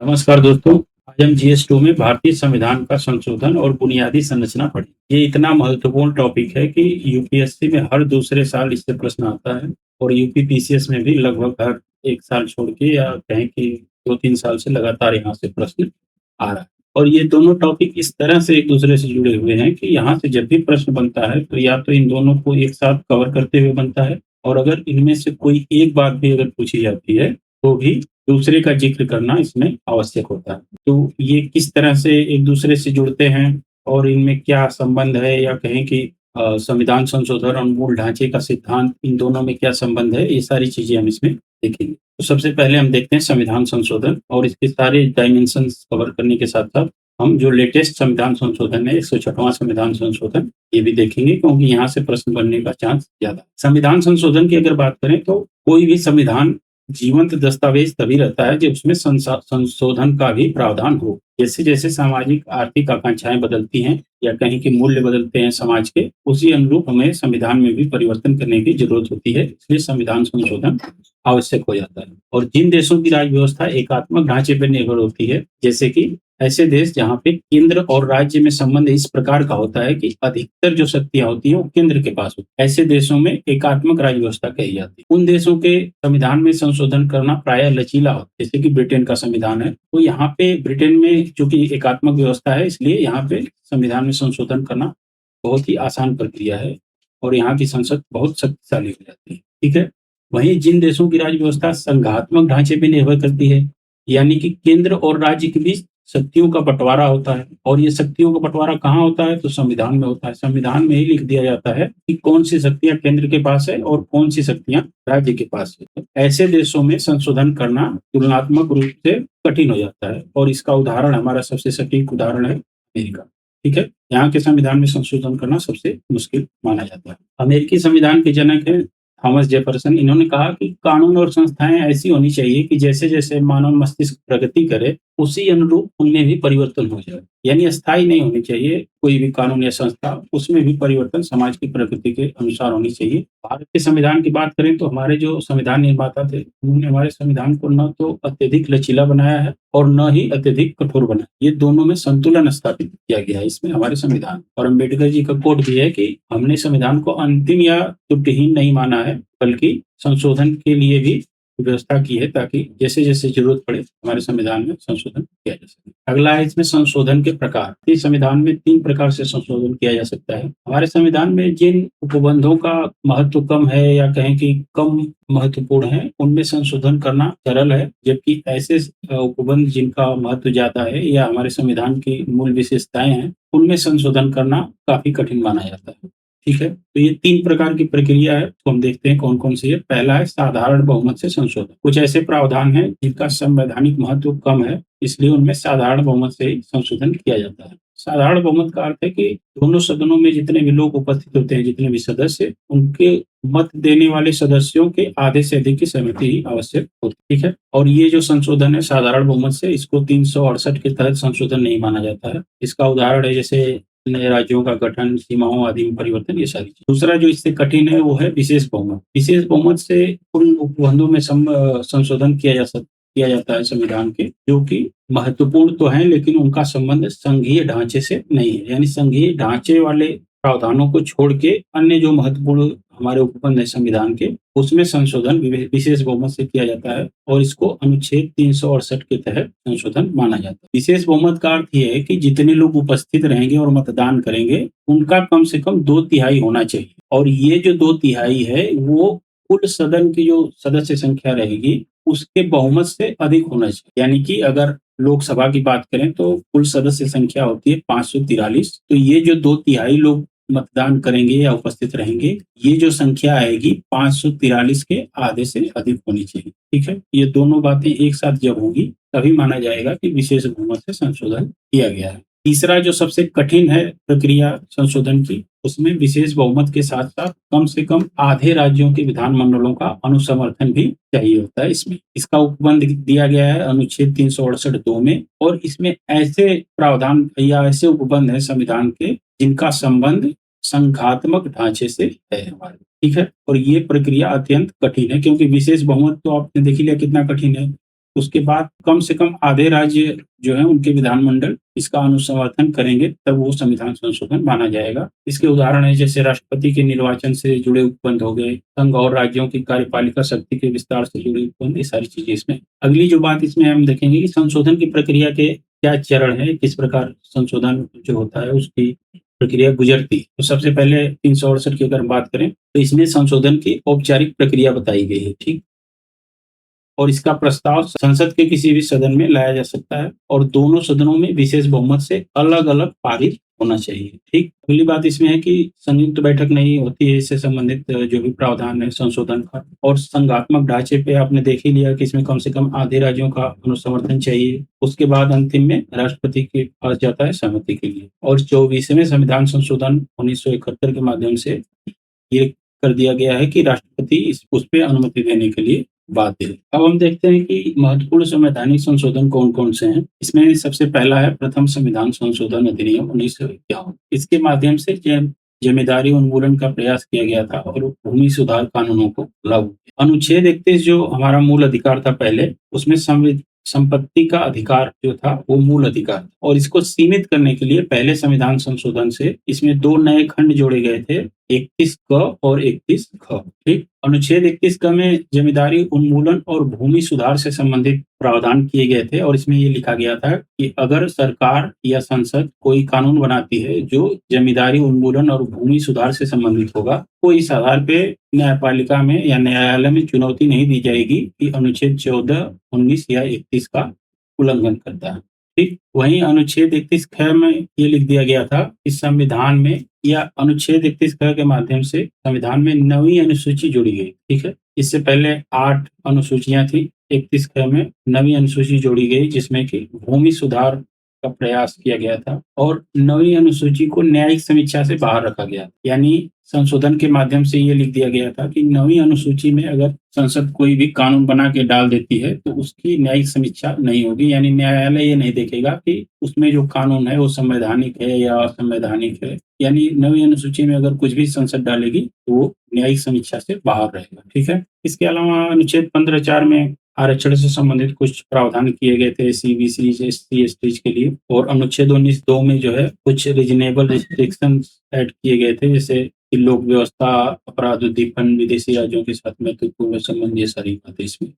नमस्कार दोस्तों। आज हम जीएस2 में भारतीय संविधान का संशोधन और बुनियादी संरचना पढ़ें। ये इतना महत्वपूर्ण टॉपिक है कि यूपीएससी में हर दूसरे साल इससे प्रश्न आता है और यूपी पीसीएस में भी लगभग हर 1 साल छोड़ के या कहें कि 2-3 साल से लगातार यहाँ से प्रश्न आ रहा है। और ये दोनों टॉपिक इस तरह से एक दूसरे से जुड़े हुए हैं कि यहाँ से जब भी प्रश्न बनता है तो या तो इन दोनों को एक साथ कवर करते हुए बनता है और अगर इनमें से कोई एक बात भी अगर पूछी जाती है तो भी दूसरे का ज़िक्र करना इसमें आवश्यक होता है। तो ये किस तरह से एक दूसरे से जुड़ते हैं और इनमें क्या संबंध है या कहें कि संविधान संशोधन और मूल ढांचे का सिद्धांत इन दोनों में क्या संबंध है, ये सारी चीज़ें हम इसमें देखेंगे। तो सबसे पहले हम देखते हैं संविधान संशोधन और इसके सारे डायमेंशन्स कवर करने के साथ-साथ हम जो लेटेस्ट संविधान संशोधन है 106वां संविधान संशोधन, ये भी देखेंगे क्योंकि यहाँ से प्रश्न बनने का चांस ज़्यादा है। संविधान संशोधन की अगर बात करें तो कोई भी संविधान जीवंत दस्तावेज तभी रहता है जब उसमें संशोधन का भी प्रावधान हो। जैसे-जैसे सामाजिक आर्थिक आकांक्षाएँ बदलती हैं या कहें कि मूल्य बदलते हैं समाज के, उसी अनुरूप हमें संविधान में भी परिवर्तन करने की ज़रूरत होती है। इसलिए संविधान संशोधन आवश्यक हो जाता है। और जिन देशों की राज्य व्यवस्था एकात्मक ढांचे पर निर्भर होती है, जैसे कि ऐसे देश जहाँ पे केंद्र और राज्य में संबंध इस प्रकार का होता है कि अधिकतर जो शक्तियाँ होती हैं वो केंद्र के पास होती है। ऐसे देशों में एकात्मक राज्य व्यवस्था कही जाती है। उन देशों के संविधान में संशोधन करना प्रायः लचीला होता है, जैसे कि ब्रिटेन का संविधान है। तो यहाँ पे ब्रिटेन में चूँकि एकात्मक व्यवस्था है इसलिए यहाँ पे संविधान में संशोधन करना बहुत ही आसान प्रक्रिया है और यहाँ की संसद बहुत शक्तिशाली हो जाती है। ठीक है? वहीं जिन देशों की राज्य व्यवस्था संघात्मक ढांचे पे निर्भर करती है, यानी कि केंद्र और राज्य के बीच शक्तियों का बँटवारा होता है और ये शक्तियों का बँटवारा कहाँ होता है? तो संविधान में होता है। संविधान में ही लिख दिया जाता है कि कौन-सी शक्तियाँ केंद्र के पास है और कौन-सी शक्तियाँ राज्य के पास है। तो ऐसे देशों में संशोधन करना तुलनात्मक रूप से कठिन हो जाता है और इसका उदाहरण हमारा सबसे सटीक उदाहरण है अमेरिका। ठीक है? यहाँ के संविधान में संशोधन करना सबसे मुश्किल माना जाता है। अमेरिकी संविधान के जनक हैं थॉमस जेफरसन। इन्होंने कहा कि कानून और संस्थाएँ ऐसी होनी चाहिए कि जैसे-जैसे मानव मस्तिष्क प्रगति करे, उसी अनुरूप उनमें भी परिवर्तन हो जाए। यानी अस्थायी नहीं होनी चाहिए कोई भी कानून या संस्था, उसमें भी परिवर्तन समाज की प्रकृति के अनुसार होनी चाहिए। भारत के संविधान की बात करें तो हमारे जो संविधान निर्माता थे, उन्होंने हमारे संविधान को न तो अत्यधिक लचीला बनाया है और न ही अत्यधिक कठोर बनाया। ये दोनों में संतुलन स्थापित किया गया है इसमें हमारे संविधान। और अम्बेडकर जी का कोट भी है कि हमने संविधान को अंतिम या त्रुटिहीन नहीं माना है, बल्कि संशोधन के लिए भी व्यवस्था की है ताकि जैसे-जैसे ज़रूरत पड़े हमारे संविधान में संशोधन किया जा सके। अगला है इसमें संशोधन के प्रकार। इस संविधान में 3 प्रकार से संशोधन किया जा सकता है। हमारे संविधान में जिन उपबंधों का महत्व कम है या कहें कि कम महत्वपूर्ण है, उनमें संशोधन करना सरल है, जबकि ऐसे उपबंध जिनका महत्व ज़्यादा है या हमारे संविधान की मूल विशेषताएँ हैं, उनमें संशोधन करना काफ़ी कठिन माना जाता है। ठीक है? तो ये 3 प्रकार की प्रक्रिया है, तो हम देखते हैं कौन-कौन सी है। पहला है साधारण बहुमत से संशोधन। कुछ ऐसे प्रावधान हैं जिनका संवैधानिक महत्व कम है, इसलिए उनमें साधारण बहुमत से ही संशोधन किया जाता है। साधारण बहुमत का अर्थ है कि दोनों सदनों में जितने भी लोग उपस्थित होते हैं, जितने भी सदस्य, उनके मत देने वाले सदस्यों के आधे से अधिक की सहमति ही आवश्यक होती है। ठीक है? और ये जो संशोधन है साधारण बहुमत से, इसको 368 के तहत संशोधन नहीं माना जाता है। इसका उदाहरण है जैसे नए राज्यों का गठन, सीमाओं आदि में परिवर्तन, ये सारी चीज़। दूसरा जो इससे कठिन है वो है विशेष बहुमत। विशेष बहुमत से उन उपबंधों में संशोधन किया जाता है संविधान के, जो कि महत्वपूर्ण तो हैं लेकिन उनका संबंध संघीय ढांचे से नहीं है। यानी संघीय ढांचे वाले प्रावधानों को छोड़ के अन्य जो महत्वपूर्ण हमारे उपबंध है संविधान के, उसमें संशोधन विशेष बहुमत से किया जाता है और इसको अनुच्छेद 368 के तहत संशोधन माना जाता है। विशेष बहुमत का अर्थ ये है कि जितने लोग उपस्थित रहेंगे और मतदान करेंगे, उनका कम से कम 2/3 होना चाहिए और ये जो 2/3 है, वो कुल सदन की जो सदस्य संख्या रहेगी, उसके बहुमत से अधिक होना चाहिए। यानी कि अगर लोकसभा की बात करें तो कुल सदस्य संख्या होती है 543, तो ये जो 2/3 लोग मतदान करेंगे या उपस्थित रहेंगे, ये जो संख्या आएगी 543 के आधे से अधिक होनी चाहिए। ठीक है? ये दोनों बातें एक साथ जब होंगी, तभी माना जाएगा कि विशेष बहुमत से संशोधन किया गया है। तीसरा जो सबसे कठिन है प्रक्रिया संशोधन की, उसमें विशेष बहुमत के साथ-साथ कम से कम आधे राज्यों के विधानमंडलों का अनुसमर्थन भी चाहिए होता है इसमें। इसका उपबंध दिया गया है अनुच्छेद 368 (2) में और इसमें ऐसे प्रावधान या ऐसे उपबंध हैं संविधान के, जिनका संबंध संघात्मक ढांचे से है हमारे। ठीक है? और ये प्रक्रिया अत्यंत कठिन है क्योंकि विशेष बहुमत तो आपने देख ही लिया कितना कठिन है। उसके बाद कम से कम आधे राज्य जो है उनके विधानमंडल इसका अनुसमर्थन करेंगे, तब वो संविधान संशोधन माना जाएगा। इसके उदाहरण है जैसे राष्ट्रपति के निर्वाचन से जुड़े उपबंध हो गए, संघ और राज्यों की कार्यपालिका शक्ति के विस्तार से जुड़े उपबंध, ये सारी चीजें इसमें। अगली जो बात इसमें हम देखेंगे कि संशोधन की प्रक्रिया के क्या चरण है, किस प्रकार संशोधन जो होता है उसकी प्रक्रिया गुजरती। तो सबसे पहले 368 की अगर हम बात करें तो इसमें संशोधन की औपचारिक प्रक्रिया बताई गई है, ठीक। और इसका प्रस्ताव संसद के किसी भी सदन में लाया जा सकता है और दोनों सदनों में विशेष बहुमत से अलग-अलग पारित होना चाहिए, ठीक। अगली बात इसमें है कि संयुक्त बैठक नहीं होती है, इससे संबंधित जो भी प्रावधान है संशोधन का। और संघात्मक ढांचे पे आपने देख ही लिया कि इसमें कम से कम आधे राज्यों का अनुसमर्थन चाहिए। उसके बाद अंतिम में राष्ट्रपति के पास जाता है सहमति के लिए। और 24वें संविधान संशोधन 1971 के माध्यम से ये कर दिया गया है कि राष्ट्रपति उस पे अनुमति देने के लिए बाध्य है। अब हम देखते हैं कि महत्वपूर्ण संवैधानिक संशोधन कौन-कौन से हैं। इसमें सबसे पहला है प्रथम संविधान संशोधन अधिनियम 1951। इसके माध्यम से जमींदारी उन्मूलन का प्रयास किया गया था और भूमि सुधार कानूनों को लागू किया। अनुच्छेद 31 जो हमारा मूल अधिकार था पहले, उसमें संपत्ति का अधिकार जो था वो मूल अधिकार था और इसको सीमित करने के लिए पहले संविधान संशोधन से इसमें 2 नए खंड जोड़े गए थे, 31 क और 31 ख, ठीक। अनुच्छेद 31 क में जमींदारी उन्मूलन और भूमि सुधार से संबंधित प्रावधान किए गए थे और इसमें ये लिखा गया था कि अगर सरकार या संसद कोई कानून बनाती है जो जमींदारी उन्मूलन और भूमि सुधार से संबंधित होगा, तो इस आधार पे न्यायपालिका में या न्यायालय में चुनौती नहीं दी जाएगी कि अनुच्छेद 14, 19 या 31 का उल्लंघन करता है, ठीक। वहीं अनुच्छेद 31 ख में ये लिख दिया गया था कि संविधान में या अनुच्छेद 31 ख के माध्यम से संविधान में नवीं अनुसूची जोड़ी गई, ठीक है। इससे पहले 8 अनुसूचियां थी, 31 ख में नवीं अनुसूची जोड़ी गई जिसमें कि भूमि सुधार का प्रयास किया गया था और नवीं अनुसूची को न्यायिक समीक्षा से बाहर रखा गया। यानी संशोधन के माध्यम से ये लिख दिया गया था कि नवीं अनुसूची में अगर संसद कोई भी कानून बना के डाल देती है तो उसकी न्यायिक समीक्षा नहीं होगी, यानी न्यायालय ये नहीं देखेगा कि उसमें जो कानून है वो संवैधानिक है या असंवैधानिक है। यानी नवीं अनुसूची में अगर कुछ भी संसद डालेगी तो वो न्यायिक समीक्षा से बाहर रहेगा, ठीक है। इसके अलावा अनुच्छेद 15(4) में आरक्षण से संबंधित कुछ प्रावधान किए गए थे एससी, एसटी, एसटी के लिए। और अनुच्छेद 19(2) में जो है कुछ रीजनेबल रिस्ट्रिक्शंस ऐड किए गए थे, जैसे कि लोक व्यवस्था, अपराध उद्दीपन, विदेशी राज्यों के साथ महत्वपूर्ण संबंध, ये सारी बातें इसमें।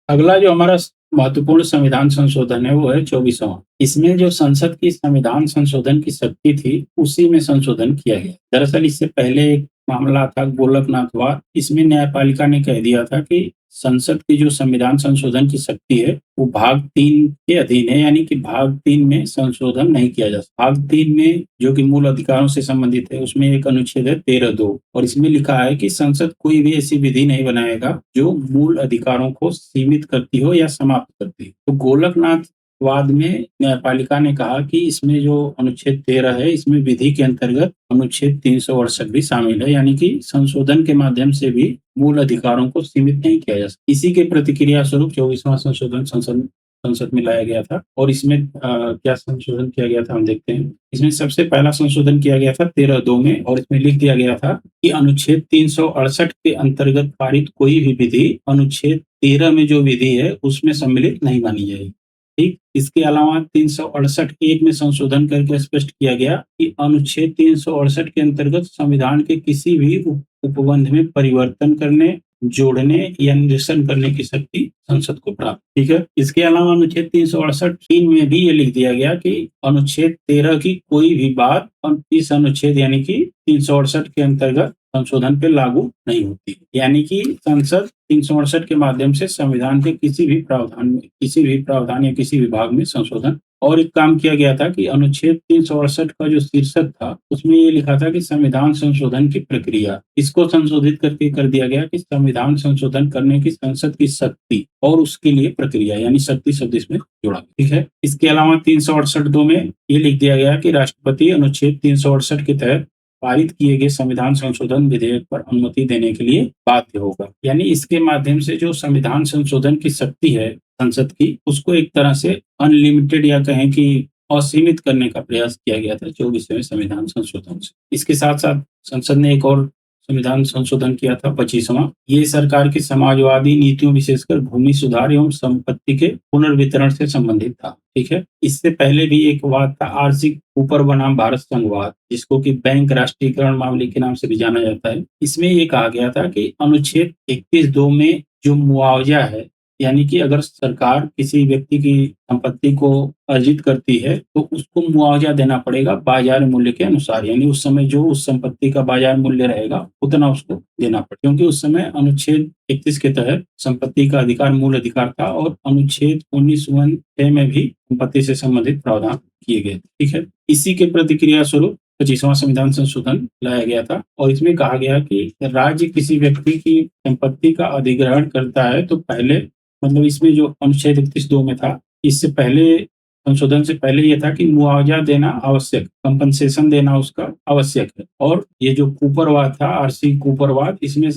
अगला जो हमारा महत्वपूर्ण संविधान संशोधन है वो है 24वां। इसमें जो संसद की संविधान संशोधन की शक्ति थी उसी में संशोधन किया गया। दरअसल इससे पहले एक मामला था गोलकनाथ वाद। इसमें न्यायपालिका ने कह दिया था कि संसद की जो संविधान संशोधन की शक्ति है वो भाग 3 के अधीन है, यानी कि भाग 3 में संशोधन नहीं किया जा सकता। भाग 3 में जो कि मूल अधिकारों से संबंधित है उसमें एक अनुच्छेद है 13(2) और इसमें लिखा है कि संसद कोई भी ऐसी विधि नहीं बनाएगा जो मूल अधिकारों को सीमित करती हो या समाप्त करती हो। तो गोलकनाथ वाद में न्यायपालिका ने कहा कि इसमें जो अनुच्छेद 13 है इसमें विधि के अंतर्गत अनुच्छेद 368 भी शामिल है, यानी कि संशोधन के माध्यम से भी मूल अधिकारों को सीमित नहीं किया जा सकता। इसी के प्रतिक्रिया स्वरूप 24वां संशोधन संसद में लाया गया था और इसमें क्या संशोधन किया गया था हम देखते हैं। इसमें सबसे पहला संशोधन किया गया था 13(2) में और इसमें लिख दिया गया था कि अनुच्छेद 368 के अंतर्गत पारित कोई भी विधि अनुच्छेद 13 में जो विधि है उसमें सम्मिलित नहीं मानी जाएगी, ठीक। इसके अलावा 368(1) में संशोधन करके स्पष्ट किया गया कि अनुच्छेद 368 के अंतर्गत संविधान के किसी भी उपबंध में परिवर्तन करने, जोड़ने या निरसन करने की शक्ति संसद को प्राप्त, ठीक है। इसके अलावा अनुच्छेद 368(3) में भी ये लिख दिया गया कि अनुच्छेद 13 की कोई भी बात इस अनुच्छेद यानी कि 368 के अंतर्गत संशोधन पे लागू नहीं होती, यानी कि संसद 368 के माध्यम से संविधान के किसी भी प्रावधान या किसी विभाग में संशोधन। और एक काम किया गया था कि अनुच्छेद 368 का जो शीर्षक था उसमें ये लिखा था कि संविधान संशोधन की प्रक्रिया, इसको संशोधित करके कर दिया गया कि संविधान संशोधन करने की संसद की शक्ति और उसके लिए प्रक्रिया, यानी शक्ति शब्द इसमें जोड़ा, ठीक है। इसके अलावा 368(2) में ये लिख दिया गया कि राष्ट्रपति अनुच्छेद 368 के तहत पारित किए गए संविधान संशोधन विधेयक पर अनुमति देने के लिए बाध्य होगा। यानी इसके माध्यम से जो संविधान संशोधन की शक्ति है संसद की, उसको एक तरह से अनलिमिटेड या कहें कि असीमित करने का प्रयास किया गया था 24वें संविधान संशोधन से। इसके साथ साथ संसद ने एक और संविधान संशोधन किया था 25वां। ये सरकार की समाजवादी नीतियों विशेषकर भूमि सुधार एवं संपत्ति के पुनर्वितरण से संबंधित था। ठीक है। इससे पहले भी एक वाद था आरसी कूपर बनाम भारत संघवाद, जिसको कि बैंक राष्ट्रीयकरण मामले के नाम से भी जाना जाता है। इसमें ये कहा गया था कि अनुच्छेद 31(2) में जो मुआवजा है, यानी कि अगर सरकार किसी व्यक्ति की संपत्ति को अर्जित करती है तो उसको मुआवजा देना पड़ेगा बाजार मूल्य के अनुसार, यानी उस समय जो उस संपत्ति का बाजार मूल्य रहेगा उतना उसको देना पड़ेगा, क्योंकि उस समय अनुच्छेद 31 के तहत संपत्ति का अधिकार मूल अधिकार था और अनुच्छेद 19(1)(6) में भी संपत्ति से संबंधित प्रावधान किए गए। ठीक है। इसी के प्रतिक्रिया स्वरूप 25वां संविधान संशोधन लाया गया था और इसमें कहा गया कि राज्य किसी व्यक्ति की संपत्ति का अधिग्रहण करता है तो पहले, मतलब इसमें जो अनुच्छेद 31(2) में था, इससे पहले संशोधन से पहले ये था कि मुआवजा देना आवश्यक, कंपनसेशन देना उसका आवश्यक है। और ये जो कूपरवाद था, आरसी कूपरवाद, इसमें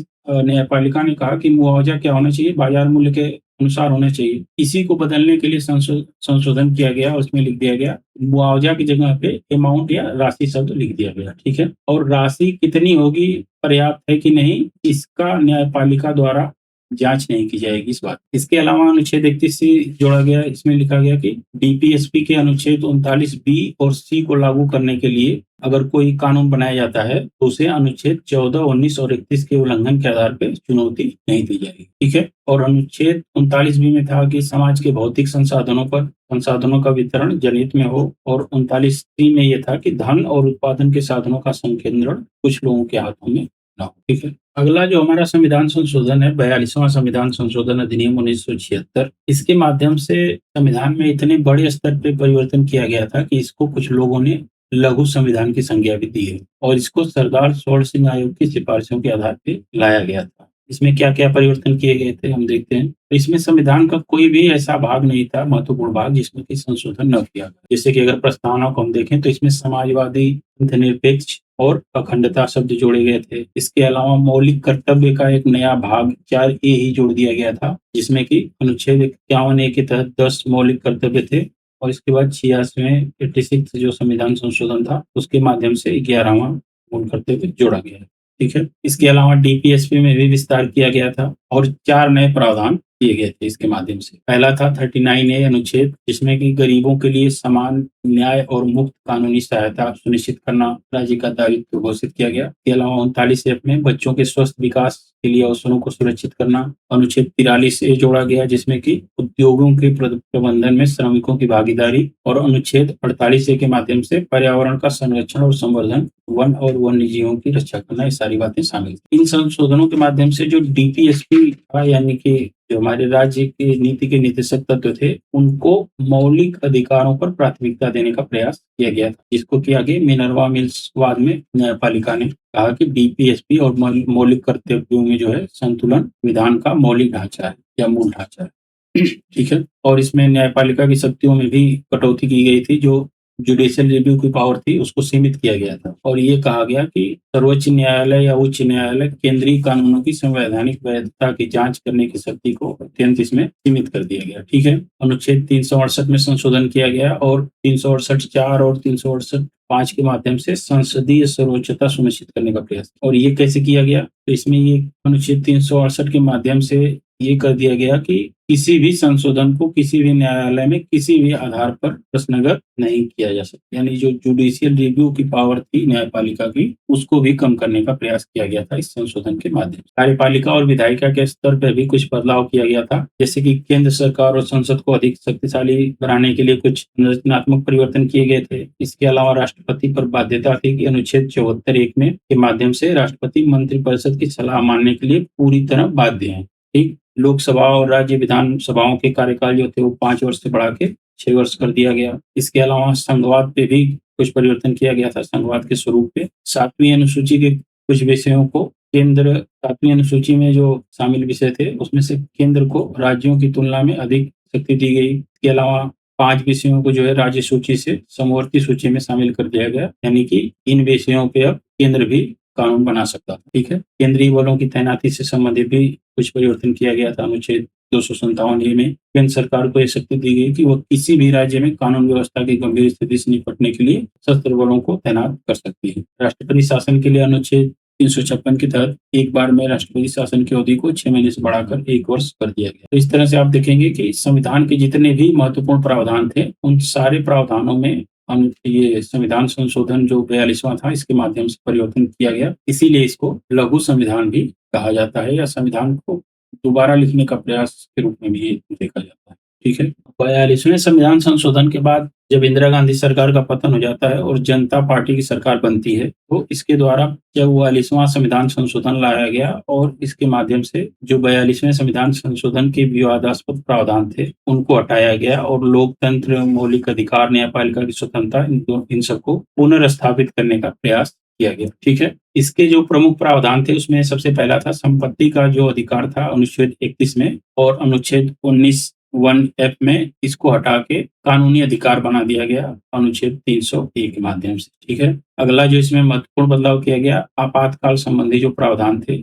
न्यायपालिका ने कहा कि मुआवजा क्या होना चाहिए, बाजार मूल्य के अनुसार होना चाहिए। इसी को बदलने के लिए संशोधन किया गया और उसमें लिख दिया गया मुआवजा की जगह पे अमाउंट या राशि शब्द लिख दिया गया। ठीक है। और राशि कितनी होगी, पर्याप्त है कि नहीं, इसका न्यायपालिका द्वारा जांच नहीं की जाएगी इस बात। इसके अलावा अनुच्छेद 31 से जोड़ा गया, इसमें लिखा गया कि डीपीएसपी के अनुच्छेद 39 बी और सी को लागू करने के लिए अगर कोई कानून बनाया जाता है तो उसे अनुच्छेद 14, 19 और 31 के उल्लंघन के आधार पर चुनौती नहीं दी जाएगी। ठीक है। और अनुच्छेद 39 बी में था कि समाज के भौतिक संसाधनों का वितरण जनहित में हो, और 39 सी में यह था कि धन और उत्पादन के साधनों का संकेंद्रण कुछ लोगों के हाथों में न हो। ठीक है। अगला जो हमारा संविधान संशोधन है, 42वां संविधान संशोधन अधिनियम 1976। इसके माध्यम से संविधान में इतने बड़े स्तर पे परिवर्तन किया गया था कि इसको कुछ लोगों ने लघु संविधान की संज्ञा भी दी है और इसको सरदार सौर सिंह आयोग की सिफारिशों के आधार पे लाया गया था। इसमें क्या-क्या परिवर्तन किए गए थे हम देखते हैं। तो इसमें संविधान का कोई भी ऐसा भाग नहीं था, महत्वपूर्ण भाग, जिसमें कि संशोधन न किया गया। जैसे कि अगर प्रस्तावना को हम देखें तो इसमें समाजवादी, धर्मनिरपेक्ष और अखंडता शब्द जोड़े गए थे। इसके अलावा मौलिक कर्तव्य का एक नया भाग 4A ही जोड़ दिया गया था, जिसमें कि अनुच्छेद 51A के तहत 10 मौलिक कर्तव्य थे और इसके बाद 86वें 86 जो संविधान संशोधन था उसके माध्यम से 11वां मूल कर्तव्य जोड़ा गया है। ठीक है। इसके अलावा डीपीएसपी में भी विस्तार किया गया था और 4 नए प्रावधान किए गए थे इसके माध्यम से। पहला था 39A अनुच्छेद, जिसमें कि गरीबों के लिए समान न्याय और मुफ्त कानूनी सहायता सुनिश्चित करना राज्य का दायित्व घोषित किया गया। इसके अलावा 39F में बच्चों के स्वस्थ विकास के लिए अवसरों को सुरक्षित करना। अनुच्छेद 43A जोड़ा गया, जिसमें कि उद्योगों के प्रबंधन में श्रमिकों की भागीदारी, और अनुच्छेद 48A के माध्यम से पर्यावरण का संरक्षण और संवर्धन, वन और वन्य जीवों की रक्षा करना, ये सारी बातें शामिल थी। इन संशोधनों के माध्यम से जो डीपीएसपी था, यानी कि जो हमारे राज्य की नीति के निर्देशक तत्व थे, उनको मौलिक अधिकारों पर प्राथमिकता देने का प्रयास किया गया था, जिसको कि आगे मिनर्वा मिल्स वाद में न्यायपालिका ने कहा कि डीपीएसपी और मौलिक कर्तव्यों में जो है संतुलन विधान का मौलिक ढांचा है या मूल ढांचा है। ठीक है। और इसमें न्यायपालिका की शक्तियों में भी कटौती की गई थी, जो जुडिशियल रिव्यू की पावर थी उसको सीमित किया गया था और ये कहा गया कि सर्वोच्च न्यायालय या उच्च न्यायालय केंद्रीय कानूनों की संवैधानिक वैधता की जांच करने की शक्ति को अत्यंत इसमें सीमित कर दिया गया। ठीक है। अनुच्छेद 368 में संशोधन किया गया और 368(4) और 368(5) के माध्यम से संसदीय सर्वोच्चता सुनिश्चित करने का प्रयास, और ये कैसे किया गया, तो इसमें ये अनुच्छेद 368 के माध्यम से ये कर दिया गया कि किसी भी संशोधन को किसी भी न्यायालय में किसी भी आधार पर प्रश्नगत नहीं किया जा सकता, यानी जो जुडिशियल रिव्यू की पावर थी न्यायपालिका की, उसको भी कम करने का प्रयास किया गया था इस संशोधन के माध्यम से। कार्यपालिका और विधायिका के स्तर पर भी कुछ बदलाव किया गया था, जैसे कि केंद्र सरकार और संसद को अधिक शक्तिशाली बनाने के लिए कुछ संरचनात्मक परिवर्तन किए गए थे। इसके अलावा राष्ट्रपति पर बाध्यता थी कि अनुच्छेद 74(1) में के माध्यम से राष्ट्रपति मंत्रिपरिषद की सलाह मानने के लिए पूरी तरह बाध्य है। ठीक। लोकसभा और राज्य विधानसभाओं के कार्यकाल जो थे वो 5 वर्ष से बढ़ा के 6 वर्ष कर दिया गया। इसके अलावा संघवाद पे भी कुछ परिवर्तन किया गया था, संघवाद के स्वरूप पे। 7वीं अनुसूची के कुछ विषयों को केंद्र, 7वीं अनुसूची में जो शामिल विषय थे उसमें से केंद्र को राज्यों की तुलना में अधिक शक्ति दी गई। इसके अलावा 5 विषयों को जो है राज्य सूची से समवर्ती सूची में शामिल कर दिया गया, यानी कि इन विषयों पे अब केंद्र भी कानून बना सकता था। ठीक है। केंद्रीय बलों की तैनाती से संबंधित भी कुछ परिवर्तन किया गया था। अनुच्छेद 257 में केंद्र सरकार को यह शक्ति दी गई कि वह किसी भी राज्य में कानून व्यवस्था की गंभीर स्थिति से निपटने के लिए सशस्त्र बलों को तैनात कर सकती है। राष्ट्रपति शासन के लिए अनुच्छेद 356 के तहत एक बार में राष्ट्रपति शासन की अवधि को 6 महीने से बढ़ाकर 1 वर्ष कर दिया गया। तो इस तरह से आप देखेंगे कि संविधान के जितने भी महत्वपूर्ण प्रावधान थे, उन सारे प्रावधानों में ये संविधान संशोधन जो 42वां था, इसके माध्यम से परिवर्तन किया गया। इसीलिए इसको लघु संविधान भी कहा जाता है, या संविधान को दोबारा लिखने का प्रयास के रूप में भी ये देखा जाता है। ठीक है। 42वें संविधान संशोधन के बाद जब इंदिरा गांधी सरकार का पतन हो जाता है और जनता पार्टी की सरकार बनती है, तो इसके द्वारा जब 42वां संविधान संशोधन लाया गया और इसके माध्यम से जो 42वें संविधान संशोधन के विवादास्पद प्रावधान थे, उनको हटाया गया और लोकतंत्र, मौलिक अधिकार, न्यायपालिका की स्वतंत्रता, इन सबको पुनर्स्थापित करने का प्रयास किया गया। ठीक है। इसके जो प्रमुख प्रावधान थे, उसमें सबसे पहला था संपत्ति का जो अधिकार था अनुच्छेद 31 में, और अनुच्छेद 19(1)(f) में इसको हटा के कानूनी अधिकार बना दिया गया अनुच्छेद 301 के माध्यम से। ठीक है। अगला जो इसमें महत्वपूर्ण बदलाव किया गया, आपातकाल संबंधी जो प्रावधान थे,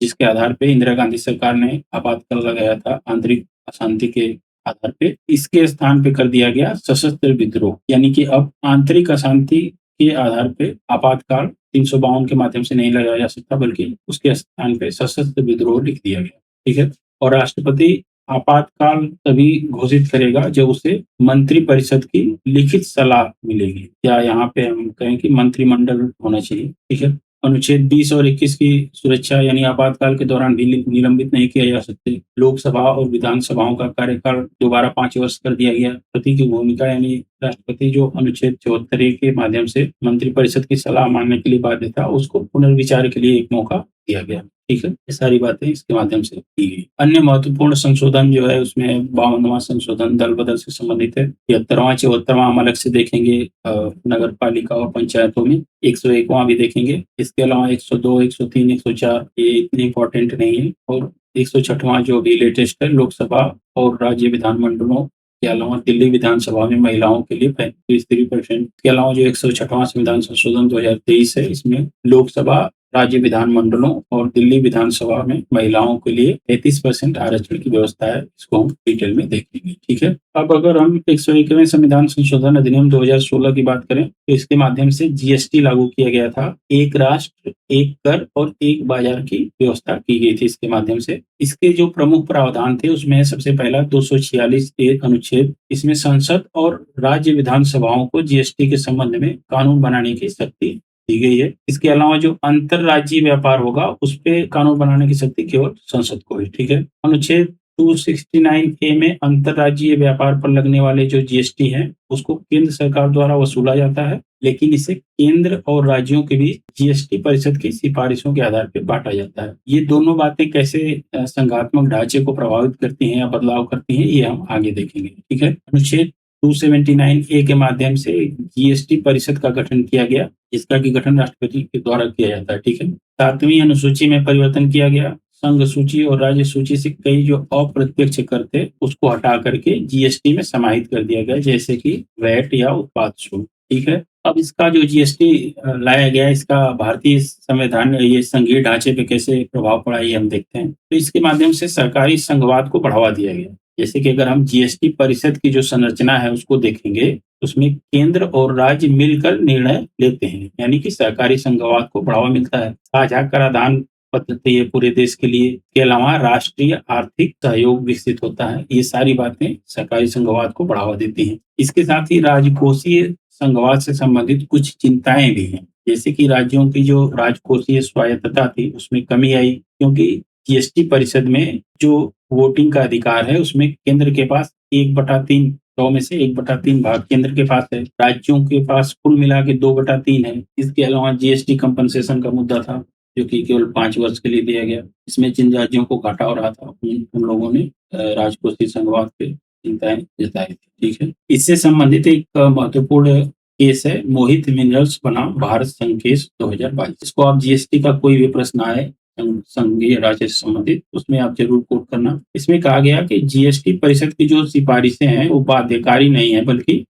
जिसके आधार पे इंदिरा गांधी सरकार ने आपातकाल लगाया था आंतरिक अशांति के आधार पे, इसके स्थान पे कर दिया गया सशस्त्र विद्रोह। यानी कि अब आंतरिक अशांति के आधार पे आपातकाल 352 के माध्यम से नहीं लगाया जा सकता, बल्कि उसके स्थान पे सशस्त्र विद्रोह लिख दिया गया। ठीक है। और राष्ट्रपति आपातकाल तभी घोषित करेगा जब उसे मंत्रिपरिषद की लिखित सलाह मिलेगी, या यहाँ पे हम कहें कि मंत्रिमंडल होना चाहिए। ठीक है। अनुच्छेद 20 और 21 की सुरक्षा, यानी आपातकाल के दौरान भी निलंबित नहीं किया जा सकते। लोकसभा और विधानसभाओं का कार्यकाल दोबारा 5 वर्ष कर दिया गया। प्रति की भूमिका, यानी राष्ट्रपति जो अनुच्छेद 74 के माध्यम से मंत्रिपरिषद की सलाह मानने के लिए बाध्य था, उसको पुनर्विचार के लिए एक मौका दिया गया। ठीक है। ये सारी बातें इसके माध्यम से की गई। अन्य महत्वपूर्ण संशोधन जो है, उसमें 52वां संशोधन दल बदल से संबंधित है। 73वां 74वां हम अलग से देखेंगे नगर पालिका और पंचायतों में। 101वां भी देखेंगे। इसके अलावा 102, 103, 104 ये इतने इंपॉर्टेंट नहीं है। और 106वां जो भी लेटेस्ट है, लोकसभा और राज्य विधानमंडलों के अलावा दिल्ली विधानसभा में महिलाओं के लिए 35% के अलावा जो 106वां संविधान संशोधन 2023 है, इसमें लोकसभा, राज्य विधानमंडलों और दिल्ली विधानसभा में महिलाओं के लिए 33% आरक्षण की व्यवस्था है। इसको हम डिटेल में देखेंगे। ठीक है। अब अगर हम 101वें संविधान संशोधन अधिनियम 2016 की बात करें, तो इसके माध्यम से जीएसटी लागू किया गया था। एक राष्ट्र, एक कर और एक बाजार की व्यवस्था की गई थी इसके माध्यम से। इसके जो प्रमुख प्रावधान थे, उसमें सबसे पहला 246(1) अनुच्छेद, इसमें संसद और राज्य विधानसभाओं को जीएसटी के संबंध में कानून बनाने की शक्ति दी गई है। इसके अलावा जो अंतरराज्यीय व्यापार होगा, उस पे कानून बनाने की शक्ति केवल संसद को है। ठीक है। अनुच्छेद 269(a) में अंतरराज्यीय व्यापार पर लगने वाले जो जीएसटी है, उसको केंद्र सरकार द्वारा वसूला जाता है, लेकिन इसे केंद्र और राज्यों के बीच जीएसटी परिषद की सिफारिशों के आधार पर बांटा जाता है। ये दोनों बातें कैसे संघात्मक ढांचे को प्रभावित करती हैं या बदलाव करती हैं, ये हम आगे देखेंगे। ठीक है। अनुच्छेद 279(a) के माध्यम से जीएसटी परिषद का गठन किया गया, जिसका कि गठन राष्ट्रपति के द्वारा किया जाता है। ठीक है। 7वीं अनुसूची में परिवर्तन किया गया। संघ सूची और राज्य सूची से कई जो अप्रत्यक्ष कर थे, उसको हटा करके जीएसटी में समाहित कर दिया गया, जैसे कि वैट या उत्पाद शुल्क। ठीक है। अब इसका जो जीएसटी लाया गया, इसका भारतीय संविधान, ये संघीय ढांचे पे कैसे प्रभाव पड़ा, ये हम देखते हैं। तो इसके माध्यम से सरकारी संघवाद को बढ़ावा दिया गया। जैसे कि अगर हम जीएसटी परिषद की जो संरचना है उसको देखेंगे, उसमें केंद्र और राज्य मिलकर निर्णय लेते हैं, यानी कि सहकारी संघवाद को बढ़ावा मिलता है। साझा कराधान पद्धति है पूरे देश के लिए। के अलावा राष्ट्रीय आर्थिक सहयोग विकसित होता है। ये सारी बातें सहकारी संघवाद को बढ़ावा देती हैं। इसके साथ ही राजकोषीय संघवाद से संबंधित कुछ चिंताएं भी हैं, जैसे कि राज्यों की जो राजकोषीय स्वायत्तता थी, उसमें कमी आई, क्योंकि जीएसटी परिषद में जो वोटिंग का अधिकार है, उसमें केंद्र के पास 1/3, 100 में से 1/3 भाग केंद्र के पास है। राज्यों के पास कुल मिला के 2/3 है। इसके अलावा जीएसटी कंपनसेशन का मुद्दा था, जो कि केवल 5 वर्ष के लिए दिया गया। इसमें जिन राज्यों को घाटा हो रहा था, उन लोगों ने राजकोषीय संघवाद पे चिंताएं जताई थी। ठीक है। इससे संबंधित एक महत्वपूर्ण केस है मोहित मिनरल्स बनाम भारत संघ केस 2022। इसको आप जीएसटी का कोई भी प्रश्न आए संघीय राज्य से संबंधित, उसमें आप जरूर कोट करना। इसमें कहा गया कि जीएसटी परिषद की जो सिफारिशें हैं, वो बाध्यकारी नहीं है, बल्कि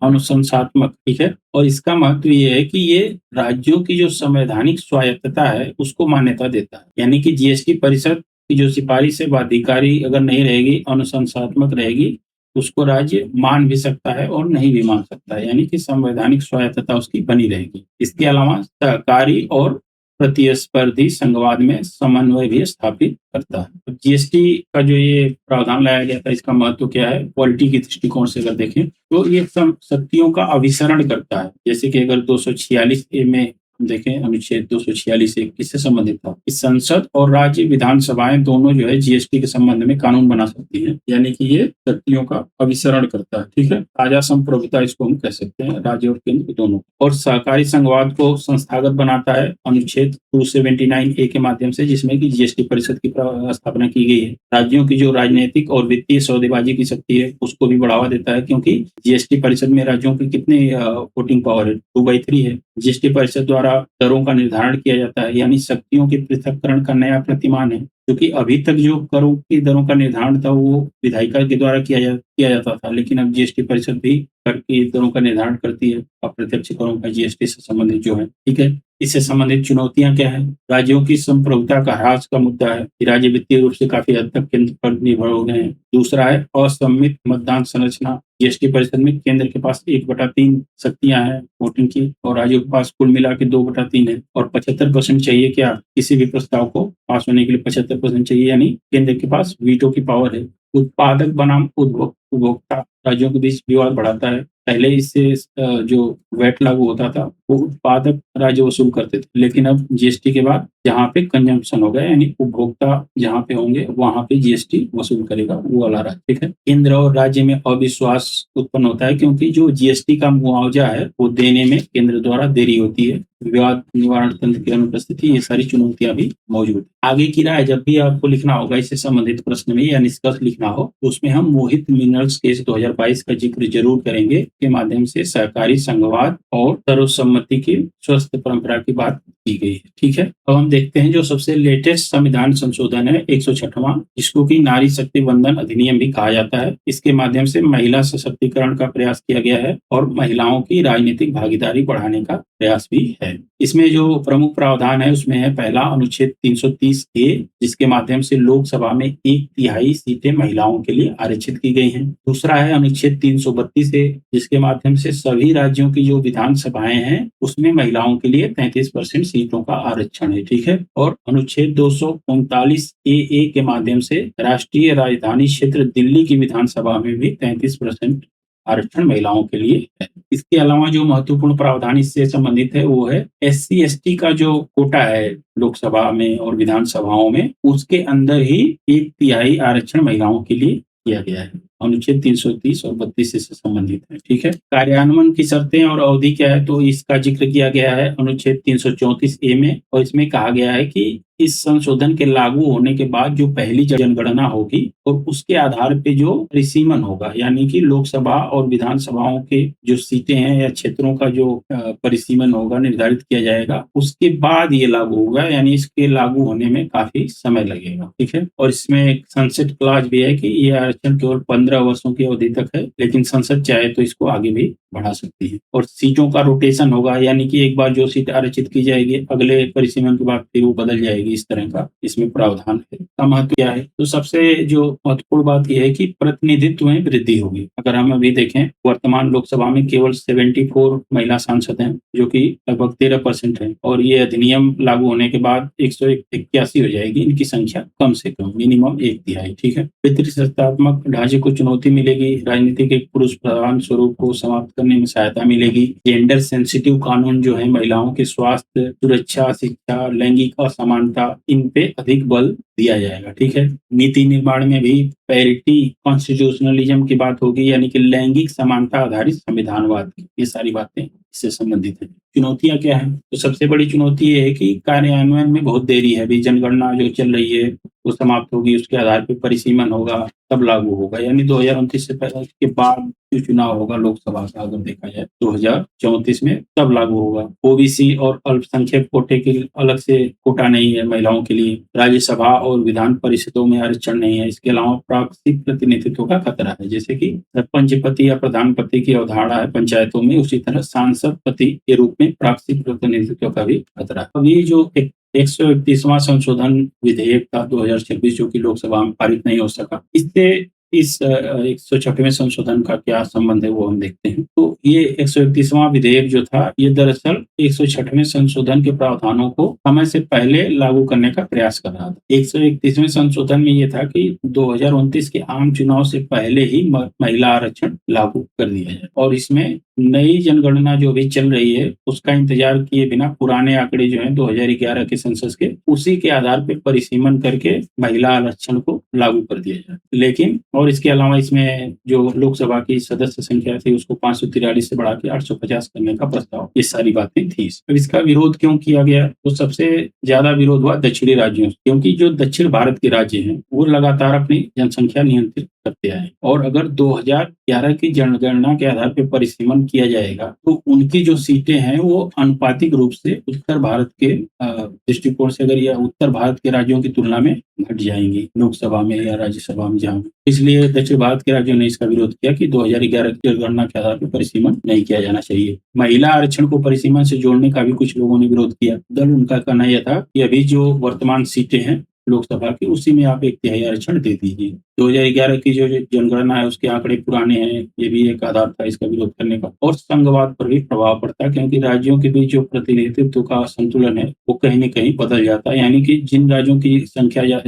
अनुशंसात्मक। ठीक है। और इसका महत्व ये है कि ये राज्यों की जो संवैधानिक स्वायत्तता है, उसको मान्यता देता है। यानी कि जीएसटी परिषद की जो सिफारिश है, बाध्यकारी अगर नहीं रहेगी, अनुशंसात्मक रहेगी, उसको राज्य मान भी सकता है और नहीं भी मान सकता है, यानी कि संवैधानिक स्वायत्तता उसकी बनी रहेगी। इसके अलावा सहकारी और प्रतिस्पर्धी संघवाद में समन्वय भी स्थापित करता है। जीएसटी का जो ये प्रावधान लाया गया था, इसका महत्व क्या है? पॉलिटी के दृष्टिकोण से अगर देखें तो ये शक्तियों का अभिसरण करता है। जैसे कि अगर 246 ए में देखें, अनुच्छेद 246 एक किससे संबंधित था? कि संसद और राज्य विधानसभाएं दोनों जो है जीएसटी के संबंध में कानून बना सकती हैं, यानी कि ये शक्तियों का अभिसरण करता है। ठीक है, ताजा संप्रभुता इसको हम कह सकते हैं, राज्य और केंद्र दोनों। और सहकारी संघवाद को संस्थागत बनाता है अनुच्छेद 279 ए के माध्यम से, जिसमें कि जीएसटी परिषद की स्थापना की गई है। राज्यों की जो राजनीतिक और वित्तीय सौदेबाजी की शक्ति है उसको भी बढ़ावा देता है, क्योंकि जीएसटी परिषद में राज्यों की कितने वोटिंग पावर है? 2/3 है। जीएसटी परिषद द्वारा दरों का निर्धारण किया जाता है, यानी शक्तियों के पृथक्करण का नया प्रतिमान है। क्योंकि अभी तक जो करों की दरों का निर्धारण था वो विधायिका के द्वारा किया जाता था, लेकिन अब जीएसटी परिषद भी कर की दरों का निर्धारण करती है, अप्रत्यक्ष करों का जीएसटी से संबंधित जो है। ठीक है, इससे संबंधित चुनौतियां क्या है? राज्यों की संप्रभुता का ह्रास का मुद्दा है कि राज्य वित्तीय रूप से काफी हद तक केंद्र पर निर्भर हो गए हैं। दूसरा है असममित मतदान संरचना। जीएसटी परिषद में केंद्र के पास 1/3 शक्तियां हैं वोटिंग की, और राज्यों के पास कुल मिला के 2/3 है। और 75% चाहिए क्या? किसी भी प्रस्ताव को पास होने के लिए 75% चाहिए, यानी केंद्र के पास वीटो की पावर है। उत्पादक बनाम उपभोक्ता राज्यों के बीच विवाद बढ़ाता है। पहले इससे जो वैट लागू होता था वो उत्पादक राज्य वसूल करते थे, लेकिन अब जीएसटी के बाद जहाँ पे कंजम्पशन होगा, यानी उपभोक्ता जहाँ पे होंगे वहाँ पे जीएसटी वसूल करेगा वो वाला राज्य। ठीक है, केंद्र और राज्य में अविश्वास उत्पन्न होता है, क्योंकि जो जीएसटी का मुआवजा है वो देने में केंद्र द्वारा देरी होती है। विवाद निवारण तंत्र की अनुपस्थिति, ये सारी चुनौतियां भी मौजूद है। आगे की राय जब भी आपको लिखना होगा इससे संबंधित प्रश्न में या निष्कर्ष लिखना हो, तो उसमें हम मोहित मिनरल्स केस 2022 का जिक्र जरूर करेंगे, के माध्यम से सहकारी संघवाद और सर्वसम्मति की स्वस्थ परंपरा की बात की गई है। ठीक है, अब हम देखते हैं जो सबसे लेटेस्ट संविधान संशोधन है 106वां, जिसको कि नारी शक्ति वंदन अधिनियम भी कहा जाता है। इसके माध्यम से महिला सशक्तिकरण का प्रयास किया गया है और महिलाओं की राजनीतिक भागीदारी बढ़ाने का प्रयास भी है। इसमें जो प्रमुख प्रावधान है उसमें है पहला अनुच्छेद 330 ए, जिसके माध्यम से लोकसभा में 1/3 सीटें महिलाओं के लिए आरक्षित की गई हैं। दूसरा है अनुच्छेद 332 ए, जिसके माध्यम से सभी राज्यों की जो विधानसभाएं हैं उसमें महिलाओं के लिए 33% सीटों का आरक्षण है। ठीक है, और अनुच्छेद 239 ए के माध्यम से राष्ट्रीय राजधानी क्षेत्र दिल्ली की विधानसभा में भी 33% आरक्षण महिलाओं के लिए है। इसके अलावा जो महत्वपूर्ण प्रावधान इससे संबंधित है वो है SC/ST का जो कोटा है लोकसभा में और विधानसभाओं में, उसके अंदर ही 1/3 आरक्षण महिलाओं के लिए किया गया है। अनुच्छेद 330 और 32 से संबंधित है। ठीक है, कार्यान्वयन की शर्तें और अवधि क्या है, तो इसका जिक्र किया गया है अनुच्छेद 334 ए में, और इसमें कहा गया है कि इस संशोधन के लागू होने के बाद जो पहली जनगणना होगी और उसके आधार पे जो परिसीमन होगा, यानी कि लोकसभा और विधानसभाओं के जो सीटें हैं या क्षेत्रों का जो परिसीमन होगा निर्धारित किया जाएगा, उसके बाद ये लागू होगा, यानी इसके लागू होने में काफी समय लगेगा। ठीक है, और इसमें एक सनसेट क्लॉज भी है कि ये आरक्षण केवल 15 वर्षों की अवधि तक है, लेकिन संसद चाहे तो इसको आगे भी बढ़ा सकती है। और सीटों का रोटेशन होगा, यानी कि एक बार जो सीट आरक्षित की जाएगी अगले परिसीमन के बाद फिर वो बदल जाएगी। इस तरह का इसमें प्रावधान है। इसका महत्व क्या है, तो सबसे जो महत्वपूर्ण बात यह है कि प्रतिनिधित्व में वृद्धि होगी। अगर हम अभी देखें, वर्तमान लोकसभा में केवल 74 महिला सांसद हैं, जो कि लगभग 13% है, और ये अधिनियम लागू होने के बाद 181 हो जाएगी इनकी संख्या, कम से कम मिनिमम 1/3। ठीक है, पितृसत्तात्मक ढांचे को चुनौती मिलेगी, राजनीतिक एक पुरुष प्रधान स्वरूप को समाप्त करने में सहायता मिलेगी। जेंडर सेंसिटिव कानून जो है महिलाओं के स्वास्थ्य, सुरक्षा, शिक्षा, लैंगिक असमानता, इन पे अधिक बल दिया जाएगा। ठीक है, नीति निर्माण में भी पैरिटी कॉन्स्टिट्यूशनलिज्म की बात होगी, यानी कि लैंगिक समानता आधारित संविधानवाद, ये सारी बातें इससे संबंधित है। चुनौतियां क्या है, तो सबसे बड़ी चुनौती ये है कि कार्यान्वयन में बहुत देरी है। अभी जनगणना जो चल रही है वो समाप्त होगी, उसके आधार पर परिसीमन होगा, तब लागू होगा, यानी 2029 से पहले के बाद जो चुनाव होगा लोकसभा का, अगर देखा जाए 2034 में, तब लागू होगा। ओबीसी और अल्पसंख्यक कोटे के अलग से कोटा नहीं है महिलाओं के लिए। राज्यसभा और विधान परिषदों में आरक्षण नहीं है। इसके अलावा प्राकृतिक प्रतिनिधित्व का खतरा है, जैसे कि सरपंच पति या प्रधान पति की अवधारणा है पंचायतों में, उसी तरह सांसद पति के रूप में प्राकृतिक प्रतिनिधित्व का भी खतरा है। अब ये जो 131वां संशोधन विधेयक था 2026, जो कि लोकसभा में पारित नहीं हो सका, इससे इस 106वें संशोधन का क्या संबंध है वो हम देखते हैं। तो ये 131वां विधेयक जो था ये दरअसल 106वें संशोधन के प्रावधानों को समय से पहले लागू करने का प्रयास कर रहा था। 131वें संशोधन में ये था कि 2029 के आम चुनाव से पहले ही महिला आरक्षण लागू कर दिया जाए और इसमें नई जनगणना जो भी चल रही है उसका इंतजार किए बिना पुराने आंकड़े जो हैं 2011 के सेंसस के उसी के आधार पर परिसीमन करके महिला आरक्षण को लागू कर दिया जाए। लेकिन और इसके अलावा इसमें जो लोकसभा की सदस्य संख्या थी उसको 543 से बढ़ा के 850 करने का प्रस्ताव, ये सारी बातें थी। अब इसका विरोध क्यों किया गया? तो सबसे ज्यादा विरोध हुआ दक्षिणी राज्यों से, क्योंकि जो दक्षिण भारत के राज्य हैं वो लगातार अपनी जनसंख्या नियंत्रित करते आए और अगर 2011 की जनगणना के आधार पर परिसीमन किया जाएगा तो उनकी जो सीटें हैं वो अनुपातिक रूप से उत्तर भारत के दृष्टिकोण से अगर यह उत्तर भारत के राज्यों की तुलना में घट जाएंगी लोकसभा में या राज्यसभा में जहाँ। इसलिए दक्षिण भारत के राज्यों ने इसका विरोध किया कि 2011 की जनगणना के आधार पर परिसीमन नहीं किया जाना चाहिए। महिला आरक्षण को परिसीमन से जोड़ने का भी कुछ लोगों ने विरोध किया। दल उनका कहना यह था कि अभी जो वर्तमान सीटें हैं लोकसभा की उसी में आप 1/3 आरक्षण दे दीजिए। 2011 की जो जनगणना है उसके आंकड़े पुराने हैं, ये भी एक आधार था इसका विरोध करने का। और संघवाद पर भी प्रभाव पड़ता है क्योंकि राज्यों के बीच जो प्रतिनिधित्व का संतुलन है वो कहीं न कहीं बदल जाता है, यानी कि जिन राज्यों की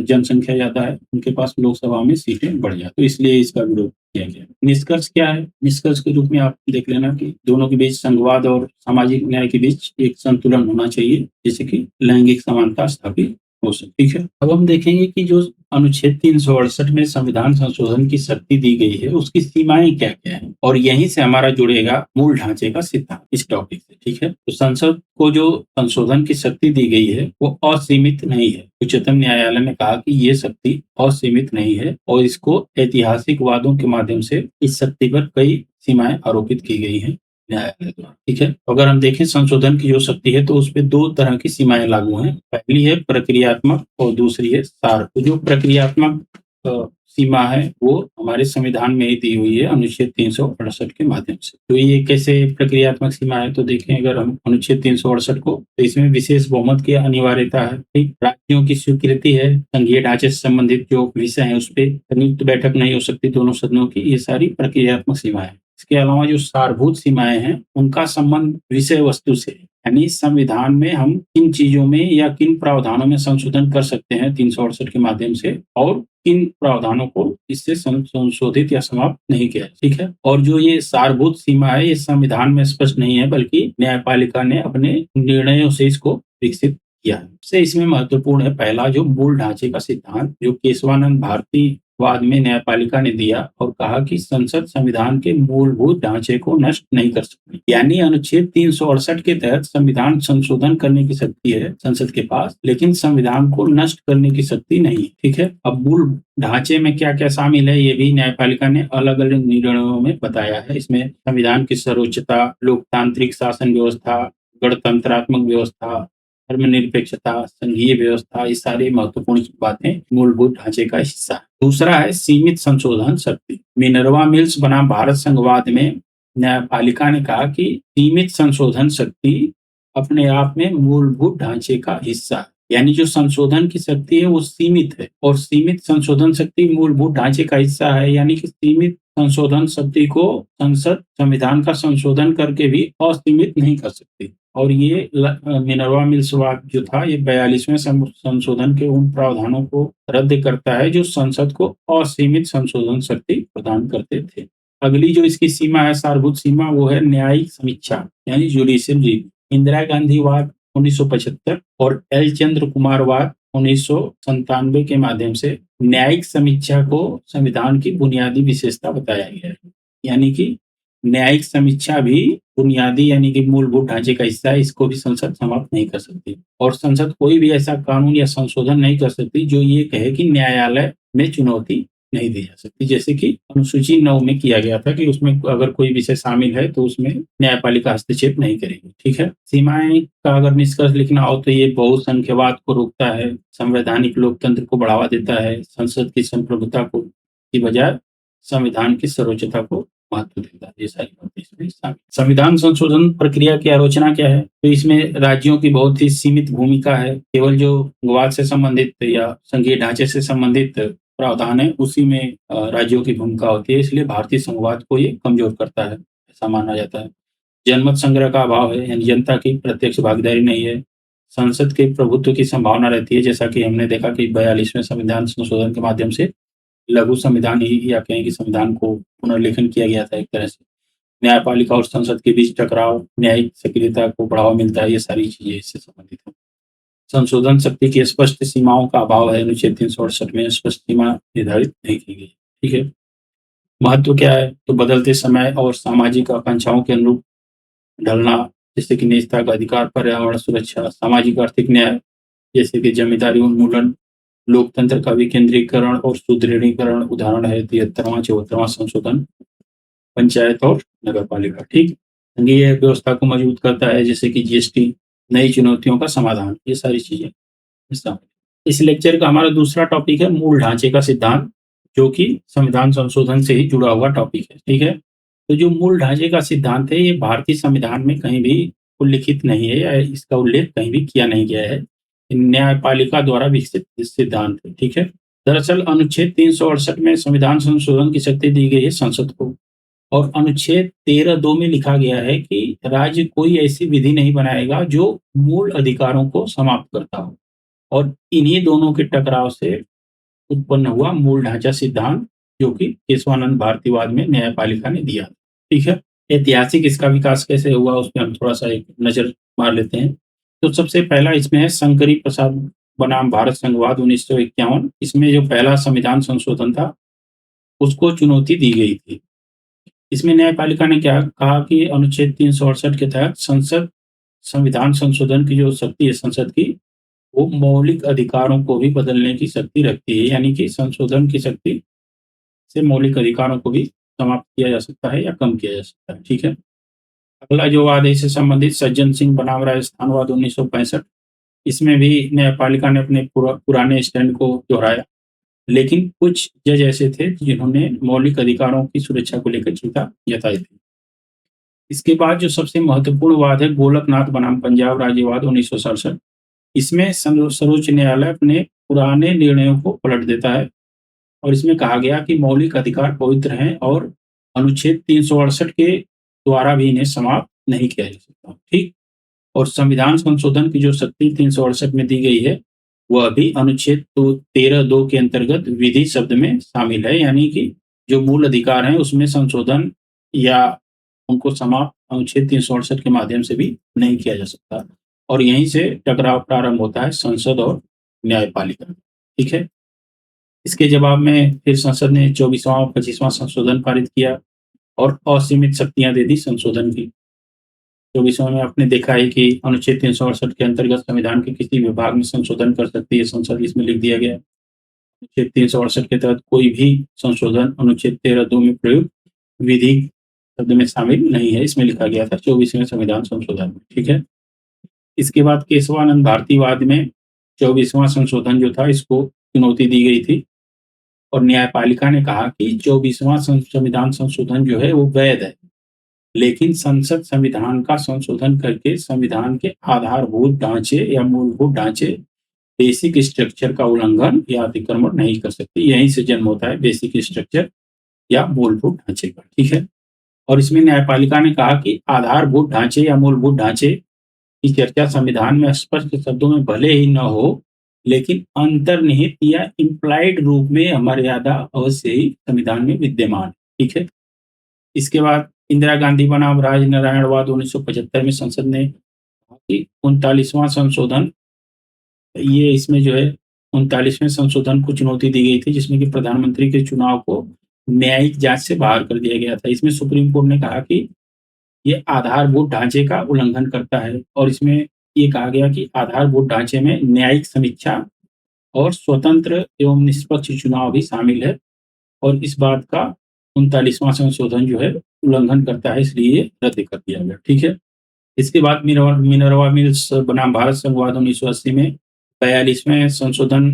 जनसंख्या ज्यादा है उनके पास लोकसभा में सीटें बढ़ जाती है, तो इसलिए इसका विरोध किया गया। निष्कर्ष क्या है? निष्कर्ष के रूप में आप देख लेना कि दोनों के बीच संघवाद और सामाजिक न्याय के बीच एक संतुलन होना चाहिए जिससे कि लैंगिक समानता स्थापित हो सकती है। अब हम देखेंगे कि जो अनुच्छेद 368 में संविधान संशोधन की शक्ति दी गई है उसकी सीमाएं क्या क्या है और यहीं से हमारा जुड़ेगा मूल ढांचे का सिद्धांत इस टॉपिक से। ठीक है, तो संसद को जो संशोधन की शक्ति दी गई है वो असीमित नहीं है। उच्चतम न्यायालय ने कहा कि ये शक्ति असीमित नहीं है और इसको ऐतिहासिक वादों के माध्यम से इस शक्ति पर कई सीमाएं आरोपित की गई हैं न्यायालय द्वारा। ठीक है, अगर हम देखें संशोधन की जो शक्ति है तो उसमें दो तरह की सीमाएं लागू हैं। पहली है प्रक्रियात्मक और दूसरी है सार। तो जो प्रक्रियात्मक सीमा है वो हमारे संविधान में ही दी हुई है अनुच्छेद 368 के माध्यम से। तो ये कैसे प्रक्रियात्मक सीमा है? तो देखें अगर हम अनुच्छेद 368 को, तो इसमें विशेष बहुमत की अनिवार्यता है। ठीक, राज्यों की स्वीकृति है, संघीय ढांचे से संबंधित जो विषय है उस पर संयुक्त बैठक नहीं हो सकती दोनों सदनों की, ये सारी प्रक्रियात्मक सीमा है। इसके अलावा जो सारभूत सीमाएं हैं उनका संबंध विषय वस्तु से, यानी संविधान में हम किन चीजों में या किन प्रावधानों में संशोधन कर सकते हैं 368 के माध्यम से और किन प्रावधानों को इससे संशोधित या समाप्त नहीं किया। ठीक है, और जो ये सारभूत सीमा है ये संविधान में स्पष्ट नहीं है बल्कि न्यायपालिका ने अपने निर्णयों से इसको विकसित किया है। से इसमें महत्वपूर्ण है पहला जो मूल ढांचे का सिद्धांत जो केशवानंद भारती बाद में न्यायपालिका ने दिया और कहा कि संसद संविधान के मूलभूत ढांचे को नष्ट नहीं कर सकती। यानी अनुच्छेद 368 के तहत संविधान संशोधन करने की शक्ति है संसद के पास, लेकिन संविधान को नष्ट करने की शक्ति नहीं। ठीक है, अब मूल ढांचे में क्या क्या शामिल है ये भी न्यायपालिका ने अलग अलग निर्णयों में बताया है। इसमें संविधान की सर्वोच्चता, लोकतांत्रिक शासन व्यवस्था, गणतंत्रात्मक व्यवस्था, धर्मनिरपेक्षता, संघीय व्यवस्था, ये सारी महत्वपूर्ण बातें मूलभूत ढांचे का हिस्सा है। दूसरा है सीमित संशोधन शक्ति। मिनर्वा मिल्स बनाम भारत संघवाद में न्यायपालिका ने कहा कि सीमित संशोधन शक्ति अपने आप में मूलभूत ढांचे का हिस्सा है, यानी जो संशोधन की शक्ति है वो सीमित है और सीमित संशोधन शक्ति मूलभूत ढांचे का हिस्सा है, यानी कि सीमित संशोधन शक्ति को संसद संविधान का संशोधन करके भी असीमित नहीं कर सकती। और ये मिनर्वा मिल्स वाद जो था ये 42वें संशोधन के उन प्रावधानों को रद्द करता है जो संसद को असीमित संशोधन शक्ति प्रदान करते थे। अगली जो इसकी सीमा है सारभूत सीमा वो है न्यायिक समीक्षा यानी जुडिशियल रिव्यू। इंदिरा गांधी वाद 1975 और एल चंद्र कुमार वाद 1997 के माध्यम से न्यायिक समीक्षा को संविधान की बुनियादी विशेषता बताया गया है, यानी कि न्यायिक समीक्षा भी बुनियादी यानी कि मूलभूत ढांचे का हिस्सा है, इसको भी संसद समाप्त नहीं कर सकती और संसद कोई भी ऐसा कानून या संशोधन नहीं कर सकती जो ये कहे कि न्यायालय में चुनौती नहीं दी जा सकती, जैसे कि अनुसूची 9 में किया गया था कि उसमें अगर कोई विषय शामिल है तो उसमें न्यायपालिका हस्तक्षेप नहीं करेगी। ठीक है, सीमाएं का अगर निष्कर्ष लिखना हो तो ये बहुसंख्यवाद को रोकता है, संवैधानिक लोकतंत्र को बढ़ावा देता है, संसद की संप्रभुता को की बजाय संविधान की सर्वोच्चता को महत्व देता है। ये सारी बातें इसमें शामिल। संविधान संशोधन प्रक्रिया की आलोचना क्या है? तो इसमें राज्यों की बहुत ही सीमित भूमिका है। केवल जो विवाद से संबंधित या संघीय ढांचे से संबंधित प्रावधान है उसी में राज्यों की भूमिका होती है, इसलिए भारतीय संघवाद को ये कमज़ोर करता है, ऐसा माना जाता है। जनमत संग्रह का अभाव है, यानी जनता की प्रत्यक्ष भागीदारी नहीं है। संसद के प्रभुत्व की संभावना रहती है, जैसा कि हमने देखा कि 42वें संविधान संशोधन के माध्यम से लघु संविधान ही या कहें कि संविधान को पुनर्लेखन किया गया था एक तरह से। न्यायपालिका और संसद के बीच टकराव, न्यायिक सक्रियता को बढ़ावा मिलता है, ये सारी चीज़ें इससे संबंधित हैं। संशोधन शक्ति की स्पष्ट सीमाओं का अभाव है, अनुच्छेद 368 में स्पष्ट सीमा निर्धारित नहीं की गई। ठीक है? महत्व क्या है? तो बदलते समय और सामाजिक आकांक्षाओं के अनुरूप ढलना, जैसे कि निजता का अधिकार, पर्यावरण सुरक्षा, सामाजिक आर्थिक न्याय, जैसे कि जमींदारी उन्मूलन, लोकतंत्र का विकेंद्रीकरण और सुदृढ़ीकरण। उदाहरण है 73वां 74वां संशोधन, पंचायत और नगरपालिका। ठीक, संघीय व्यवस्था को मजबूत करता है, जैसे कि जीएसटी, नई चुनौतियों का समाधान, ये सारी चीजें हिस्सा। इस लेक्चर का हमारा दूसरा टॉपिक है मूल ढांचे का सिद्धांत, जो कि संविधान संशोधन से ही जुड़ा हुआ टॉपिक है। ठीक है, तो जो मूल ढांचे का सिद्धांत है, ये भारतीय संविधान में कहीं भी उल्लिखित नहीं है या इसका उल्लेख कहीं भी किया नहीं गया है। न्यायपालिका द्वारा विकसित सिद्धांत है। ठीक है, दरअसल अनुच्छेद 368 में संविधान संशोधन की शक्ति दी गई है संसद को, और अनुच्छेद 13(2) में लिखा गया है कि राज्य कोई ऐसी विधि नहीं बनाएगा जो मूल अधिकारों को समाप्त करता हो। और इन्हीं दोनों के टकराव से उत्पन्न हुआ मूल ढांचा सिद्धांत, जो कि केशवानंद भारतीवाद में न्यायपालिका ने दिया। ठीक है, ऐतिहासिक इसका विकास कैसे हुआ उस पर हम थोड़ा सा एक नजर मार लेते हैं। तो सबसे पहला इसमें है शंकरी प्रसाद बनाम भारत संघवाद 1951। इसमें जो पहला संविधान संशोधन था उसको चुनौती दी गई थी। इसमें न्यायपालिका ने क्या कहा कि अनुच्छेद 368 के तहत संसद संविधान संशोधन की जो शक्ति है संसद की, वो मौलिक अधिकारों को भी बदलने की शक्ति रखती है, यानी कि संशोधन की शक्ति से मौलिक अधिकारों को भी समाप्त किया जा सकता है या कम किया जा सकता है। ठीक है, अगला जो वाद है इससे संबंधित सज्जन सिंह बनाम राजस्थानवाद 1965। इसमें भी न्यायपालिका ने अपने पुराने स्टैंड को दोहराया, लेकिन कुछ जज ऐसे थे जिन्होंने मौलिक अधिकारों की सुरक्षा को लेकर चिंता जताई थी। इसके बाद जो सबसे महत्वपूर्ण वाद है गोलकनाथ बनाम पंजाब राज्यवाद 1967। इसमें सर्वोच्च न्यायालय अपने पुराने निर्णयों को पलट देता है, और इसमें कहा गया कि मौलिक अधिकार पवित्र हैं और अनुच्छेद 368 के द्वारा भी इन्हें समाप्त नहीं किया जा सकता। ठीक, और संविधान संशोधन की जो शक्ति 368 में दी गई है, वह भी अनुच्छेद 13(2) के अंतर्गत विधि शब्द में शामिल है, यानी कि जो मूल अधिकार हैं उसमें संशोधन या उनको समाप्त अनुच्छेद 368 के माध्यम से भी नहीं किया जा सकता। और यहीं से टकराव प्रारंभ होता है संसद और न्यायपालिका। ठीक है, इसके जवाब में फिर संसद ने 24वां और 25वां संशोधन पारित किया और असीमित शक्तियां दे दी संशोधन की। 24वां में आपने देखा है कि अनुच्छेद 368 के अंतर्गत संविधान के किसी विभाग में संशोधन कर सकती है संसद, इसमें लिख दिया गया। अनुच्छेद 368 के तहत कोई भी संशोधन अनुच्छेद 13(2) में प्रयुक्त विधि शब्द में शामिल नहीं है, इसमें लिखा गया था 24वें संविधान संशोधन में। ठीक है, इसके बाद केशवानंद भारतीवाद में 24वां संशोधन जो था इसको चुनौती दी गई थी, और न्यायपालिका ने कहा कि 24वां संविधान संशोधन जो है वो वैध है, लेकिन संसद संविधान का संशोधन करके संविधान के आधारभूत ढांचे या मूलभूत ढांचे, बेसिक स्ट्रक्चर का उल्लंघन या अतिक्रमण नहीं कर सकती। यहीं से जन्म होता है बेसिक स्ट्रक्चर या मूलभूत ढांचे का। ठीक है, और इसमें न्यायपालिका ने कहा कि आधारभूत ढांचे या मूलभूत ढांचे की चर्चा संविधान में स्पष्ट शब्दों में भले ही न हो, लेकिन अंतर्निहित या इम्प्लाइड रूप में मर्यादा अवश्य ही संविधान में विद्यमान। ठीक है, इसके बाद इंदिरा गांधी बनाम राजनारायणवाद 1975 में संसद ने 39वां संशोधन, ये इसमें जो है 39वें संशोधन को चुनौती दी गई थी, जिसमें कि प्रधानमंत्री के चुनाव को न्यायिक जांच से बाहर कर दिया गया था। इसमें सुप्रीम कोर्ट ने कहा कि ये आधारभूत ढांचे का उल्लंघन करता है, और इसमें ये कहा गया कि आधारभूत ढांचे में न्यायिक समीक्षा और स्वतंत्र एवं निष्पक्ष चुनाव भी शामिल है, और इस बात का 39वां संशोधन जो है उल्लंघन करता है, इसलिए रद्द कर दिया गया। ठीक है, इसके बाद मिनर्वा मिल्स बनाम भारत संघवाद 1980 में 42वें संशोधन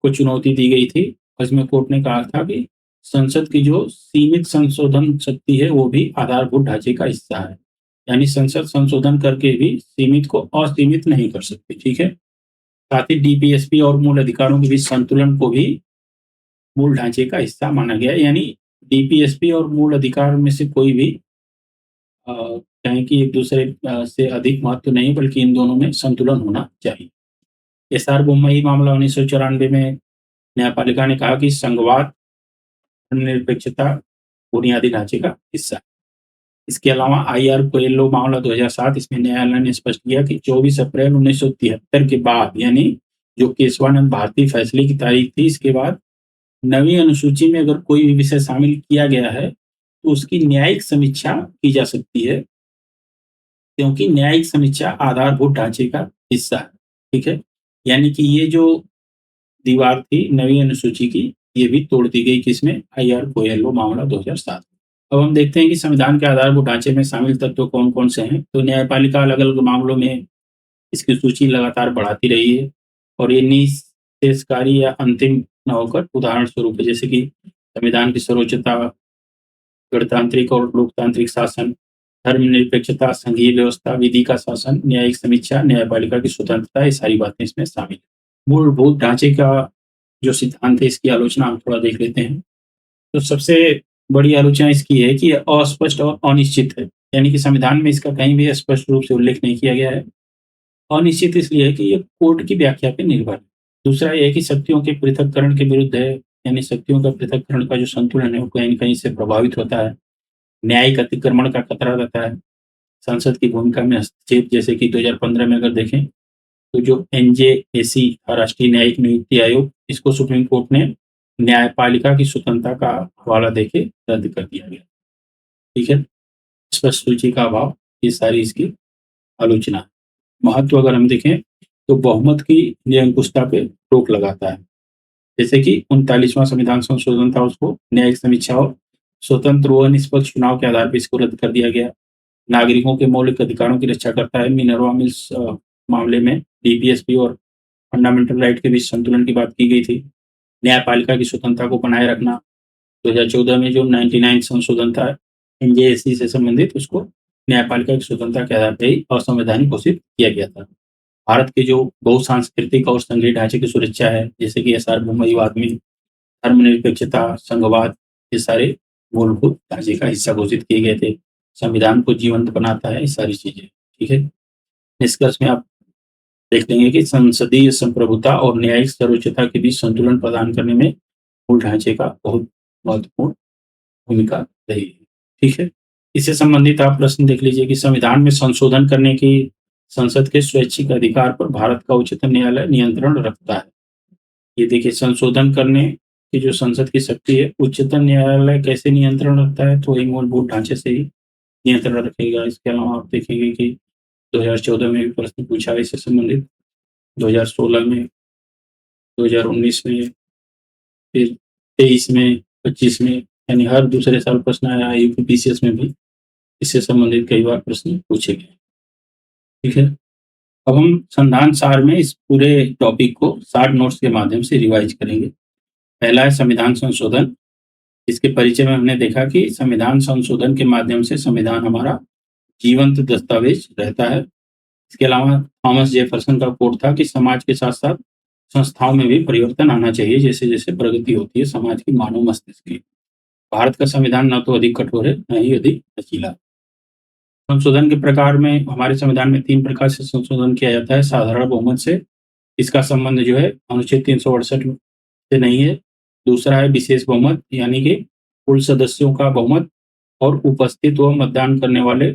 को चुनौती दी गई थी, और इसमें कोर्ट ने कहा था कि संसद की जो सीमित संशोधन शक्ति है वो भी आधारभूत ढांचे का हिस्सा है, यानी संसद संशोधन करके भी सीमित को असीमित नहीं कर सकती। ठीक है, साथ ही डीपीएसपी और मूल अधिकारों के बीच संतुलन को भी मूल ढांचे का हिस्सा माना गया है। यानी डीपीएसपी और मूल अधिकार में से कोई भी कहें कि एक दूसरे से अधिक महत्व नहीं, बल्कि इन दोनों में संतुलन होना चाहिए। एसआर बोम्मई मामला 1994 में न्यायपालिका ने कहा कि संघवाद धर्मनिरपेक्षता बुनियादी ढांचे का हिस्सा है। इसके अलावा आईआर कोएल्हो मामला 2007, इसमें न्यायालय ने स्पष्ट किया कि 24 अप्रैल 1973 के बाद, यानी जो केशवानंद भारती फैसले की तारीख थी, इसके बाद नवी अनुसूची में अगर कोई भी विषय शामिल किया गया है तो उसकी न्यायिक समीक्षा की जा सकती है, क्योंकि न्यायिक समीक्षा आधारभूत ढांचे का हिस्सा है। ठीक है, यानी कि ये जो दीवार थी नवी अनुसूची की, ये भी तोड़ दी गई किसमें? आईआर कोएल्हो मामला 2007। अब हम देखते हैं कि संविधान के आधारभूत ढांचे में शामिल तत्व कौन-कौन से हैं। तो न्यायपालिका अलग-अलग मामलों में इसकी सूची लगातार बढ़ाती रही है और ये निःशेषकारी या अंतिम न होकर उदाहरण स्वरूप है, जैसे कि संविधान की सर्वोच्चता, गणतांत्रिक और लोकतांत्रिक शासन, धर्मनिरपेक्षता, संघीय व्यवस्था, विधि का शासन, न्यायिक समीक्षा, न्यायपालिका की स्वतंत्रता, ये सारी बातें इसमें शामिल हैं। मूलभूत ढांचे का जो सिद्धांत है, इसकी आलोचना हम थोड़ा देख लेते हैं। तो सबसे बड़ी आलोचना इसकी है कि यह अस्पष्ट और अनिश्चित है, यानी कि संविधान में इसका कहीं भी स्पष्ट रूप से उल्लेख नहीं किया गया है। अनिश्चित इसलिए है कि ये कोर्ट की व्याख्या पे निर्भर है। दूसरा ये है कि शक्तियों के पृथक्करण के विरुद्ध है, यानी शक्तियों का पृथक्करण का जो संतुलन है वो कहीं न कहीं से प्रभावित होता है। न्यायिक अतिक्रमण का खतरा रहता है। संसद की भूमिका में हस्तक्षेप, जैसे कि 2015 में अगर देखें तो जो एनजेएसी था, राष्ट्रीय न्यायिक नियुक्ति आयोग, इसको सुप्रीम कोर्ट ने न्यायपालिका की स्वतंत्रता का हवाला देके रद्द कर दिया गया। ठीक है? स्पष्ट सूची का अभाव, ये सारी इसकी आलोचना है। महत्व अगर हम देखें तो बहुमत की निरंकुशता पे रोक लगाता है। जैसे कि 39वां संविधान संशोधन था, उसको न्यायिक समीक्षा और स्वतंत्र व निष्पक्ष चुनाव के आधार पर इसको रद्द कर दिया गया। नागरिकों के मौलिक अधिकारों की रक्षा करता है। मिनर्वा मिल्स मामले में डीपीएसपी और फंडामेंटल राइट के बीच संतुलन की बात की गई थी। न्यायपालिका की स्वतंत्रता को बनाए रखना, 2014 में जो 99 संशोधन था एनजेएसी से संबंधित, उसको न्यायपालिका की स्वतंत्रता के आधार पर ही असंवैधानिक घोषित किया गया था। भारत के जो बहुसांस्कृतिक और संघीय ढांचे की सुरक्षा है, जैसे कि एसआर बोम्मईवाद में धर्मनिरपेक्षता, संघवाद, ये सारे मूलभूत ढांचे का हिस्सा घोषित किए गए थे। संविधान को जीवंत बनाता है, ये सारी चीजें। ठीक है, निष्कर्ष में आप देख लेंगे कि संसदीय संप्रभुता और न्यायिक सर्वोच्चता के बीच संतुलन प्रदान करने में मूल ढांचे का बहुत महत्वपूर्ण भूमिका रही है। ठीक है, इससे संबंधित आप प्रश्न देख लीजिए कि संविधान में संशोधन करने की संसद के स्वैच्छिक अधिकार पर भारत का उच्चतम न्यायालय नियंत्रण रखता है। ये देखिए, संशोधन करने की जो संसद की शक्ति है, उच्चतम न्यायालय कैसे नियंत्रण रखता है? तो वही मूलभूत ढांचे से ही नियंत्रण रखेगा। इसके अलावा आप देखेंगे कि 2014 में भी प्रश्न पूछा है इससे संबंधित, 2016 में, 2019 में, फिर 23 में, 25 में, यानी हर दूसरे साल प्रश्न आया है। यूपीपीसीएस में भी इससे संबंधित कई बार प्रश्न पूछे गए। ठीक है, अब हम संधान सार में इस पूरे टॉपिक को शॉर्ट नोट्स के माध्यम से रिवाइज करेंगे। पहला है संविधान संशोधन। इसके परिचय में हमने देखा कि संविधान संशोधन के माध्यम से संविधान हमारा जीवंत दस्तावेज रहता है। इसके अलावा थॉमस जेफरसन का कोट था कि समाज के साथ साथ संस्थाओं में भी परिवर्तन आना चाहिए, जैसे जैसे प्रगति होती है समाज की, मानव मस्तिष्क की। भारत का संविधान न तो अधिक कठोर है, न ही अधिक लचीला। संशोधन के प्रकार में हमारे संविधान में 3 प्रकार से संशोधन किया जाता है। साधारण बहुमत से, इसका संबंध जो है अनुच्छेद 368 से नहीं है। दूसरा है विशेष बहुमत, यानी कि कुल सदस्यों का बहुमत और उपस्थित व मतदान करने वाले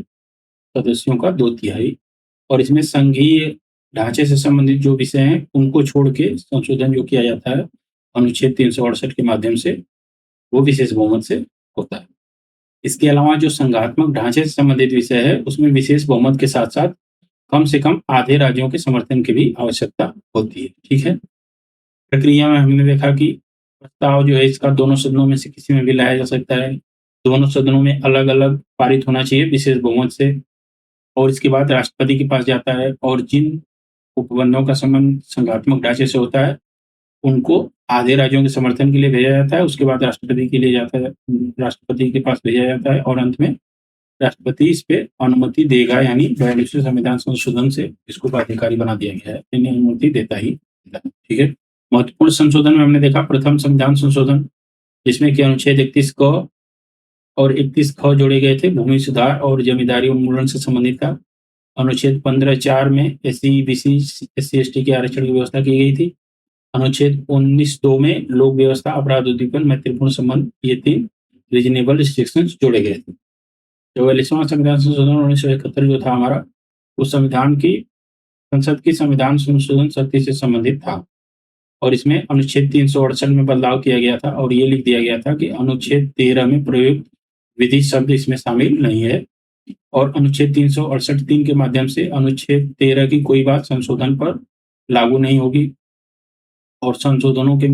सदस्यों का 2/3। और इसमें संघीय ढांचे से संबंधित जो विषय हैं, उनको छोड़ के संशोधन जो किया जाता है अनुच्छेद 368 के माध्यम से, वो विशेष बहुमत से होता है। इसके अलावा जो संघात्मक ढांचे से संबंधित विषय है, उसमें विशेष बहुमत के साथ-साथ कम से कम आधे राज्यों के समर्थन की भी आवश्यकता होती है। ठीक है? प्रक्रिया में हमने देखा कि प्रस्ताव जो है इसका दोनों सदनों में से किसी में भी लाया जा सकता है। दोनों सदनों में अलग-अलग पारित होना चाहिए विशेष बहुमत से, और इसके बाद राष्ट्रपति के पास जाता है, और जिन उपबंधों का संबंध संघात्मक ढांचे से होता है, उनको आधे राज्यों के समर्थन के लिए भेजा जाता है। उसके बाद राष्ट्रपति के लिए जाता है, राष्ट्रपति के पास भेजा जाता है, और अंत में राष्ट्रपति इस पे अनुमति देगा, यानी 42वें संविधान संशोधन से इसको बाध्यकारी बना दिया गया है, यानी अनुमति देता ही देता है। ठीक है? महत्वपूर्ण संशोधन में हमने देखा प्रथम संविधान संशोधन, जिसमें कि अनुच्छेद 31 क और 31 ख जोड़े गए थे, भूमि सुधार और जमींदारी उन्मूलन से संबंधित था। अनुच्छेद 15(4) में एससी, बीसी, एससी, एसटी के आरक्षण की व्यवस्था की गई थी। अनुच्छेद 19(2) में लोक व्यवस्था, अपराध उद्दीपन, मैत्रीपूर्ण संबंध, ये 3 रीजनेबल रिस्ट्रिक्शंस जोड़े गए थे। 44वां संविधान संशोधन 1971 जो था हमारा, उस संविधान की संसद की संविधान संशोधन शक्ति से संबंधित था और इसमें अनुच्छेद 368 में बदलाव किया गया था और ये लिख दिया गया था कि अनुच्छेद 13 में प्रयुक्त विधि शब्द इसमें शामिल नहीं है और अनुच्छेद 368(3) के माध्यम से अनुच्छेद 13 की कोई बात संशोधन पर लागू नहीं होगी और संशोधनों के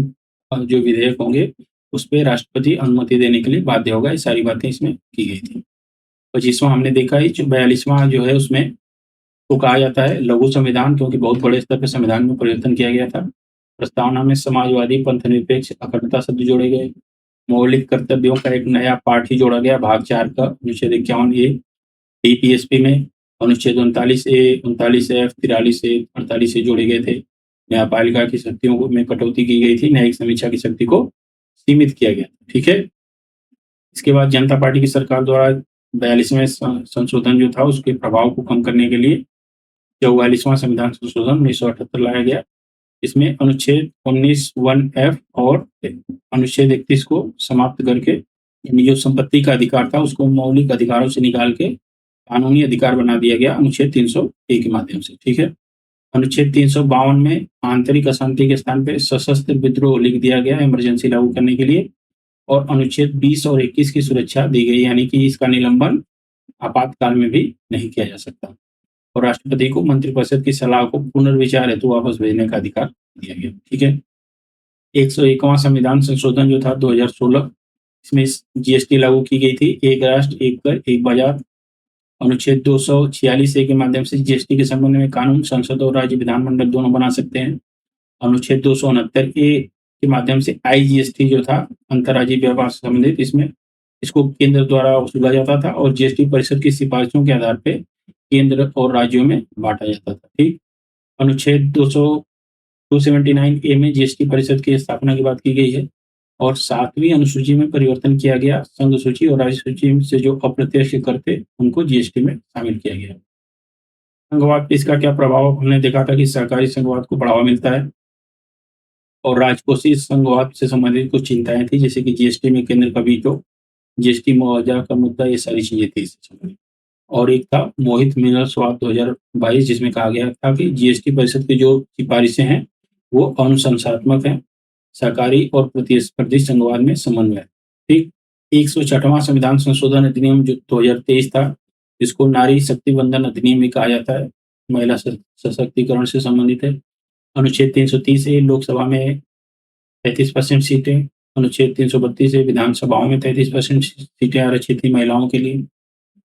जो विधेयक होंगे, उस पे राष्ट्रपति अनुमति देने के लिए बाध्य होगा। ये सारी बातें इसमें की गई थी। 25वां हमने देखा है, जो 42वां जो है उसमें को कहा जाता है लघु संविधान, क्योंकि बहुत बड़े स्तर पे संविधान में परिवर्तन किया गया था। प्रस्तावना में समाजवादी, पंथनिरपेक्ष, अखंडता शब्द जोड़े गए। मौलिक कर्तव्यों का एक नया पाठ ही जोड़ा गया, भाग 4 का, अनुच्छेद 51(a). डीपीएसपी में अनुच्छेद 39(a), 39(f), 43(a), 48(a) जोड़े गए थे। न्यायपालिका की शक्तियों को में कटौती की गई थी, न्यायिक समीक्षा की शक्ति को सीमित किया गया। ठीक है? इसके बाद जनता पार्टी की सरकार द्वारा 42वें संशोधन जो था, उसके प्रभाव को कम करने के लिए 44वां संविधान संशोधन 1978 लाया गया। इसमें अनुच्छेद 19(1)(f) और अनुच्छेद 31 को समाप्त करके जो संपत्ति का अधिकार था, उसको मौलिक अधिकारों से निकाल के कानूनी अधिकार बना दिया गया अनुच्छेद 300(a) के माध्यम से। ठीक है? अनुच्छेद 352 में आंतरिक अशांति के स्थान पे सशस्त्र विद्रोह लिख दिया गया इमरजेंसी लागू करने के लिए और अनुच्छेद 20 और 21 की सुरक्षा दी गई, यानी कि इसका निलंबन आपातकाल में भी नहीं किया जा सकता और राष्ट्रपति को मंत्रिपरिषद की सलाह को पुनर्विचार हेतु वापस भेजने का अधिकार दिया गया। ठीक है? 101वां संविधान संशोधन जो था 2016, इसमें जीएसटी लागू की गई थी, एक राष्ट्र, एक कर, एक बाजार। अनुच्छेद 246(a) के माध्यम से जीएसटी के संबंध में कानून संसद और राज्य विधानमंडल दोनों बना सकते हैं। अनुच्छेद 269(a) के माध्यम से आईजीएसटी जो था, अंतर्राज्यीय व्यापार से संबंधित, इसमें इसको केंद्र द्वारा वसूला जाता था और जीएसटी परिषद की सिफारिशों के आधार पे केंद्र और राज्यों में बांटा जाता था। ठीक? अनुच्छेद 279(a) में जीएसटी परिषद की स्थापना की बात की गई है और 7वीं अनुसूची में परिवर्तन किया गया। संघ सूची और राज्य सूची से जो अप्रत्यक्ष कर थे, उनको जीएसटी में शामिल किया गया। संघवाद पे इसका क्या प्रभाव, हमने देखा था कि सहकारी संघवाद को बढ़ावा मिलता है और राजकोषीय संघवाद से संबंधित कुछ चिंताएं थी, जैसे कि जीएसटी में केंद्र का वीटो, जीएसटी मुआवजा का मुद्दा, ये सारी चीजें थी इससे संबंधित। और एक था मोहित मिनल स्वाद 2022, जिसमें कहा गया था कि जीएसटी परिषद की जो सिफारिशें हैं, वो अनुशंसात्मक हैं, सहकारी और प्रतिस्पर्धी संघवाद में समन्वय। ठीक? 106वां संविधान संशोधन अधिनियम जो 2023 था, इसको नारी शक्ति वंदन अधिनियम भी कहा जाता है, महिला सशक्तिकरण से संबंधित है। अनुच्छेद 330(a) लोकसभा में 33% सीटें, अनुच्छेद 332(a) विधानसभाओं में 33% सीटें आरक्षित थी महिलाओं के लिए।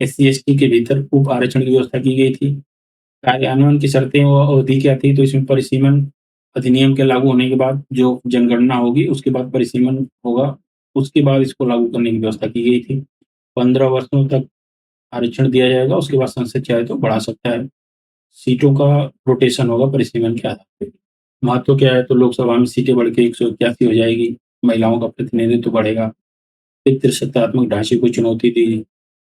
एससी/एसटी के भीतर उप आरक्षण की व्यवस्था की गई थी। कार्यान्वयन की शर्तें व अवधि क्या थी, तो इसमें परिसीमन अधिनियम के लागू होने के बाद जो जनगणना होगी, उसके बाद परिसीमन होगा, उसके बाद इसको लागू करने की व्यवस्था की गई थी। 15 वर्षों तक आरक्षण दिया जाएगा, उसके बाद संसद चाहे तो बढ़ा सकता है। सीटों का रोटेशन होगा परिसीमन के आधार पे। महत्व क्या है, तो लोकसभा में सीटें बढ़ के 181 हो जाएगी, महिलाओं का प्रतिनिधित्व बढ़ेगा, पितृसत्तात्मक ढांचे को चुनौती दी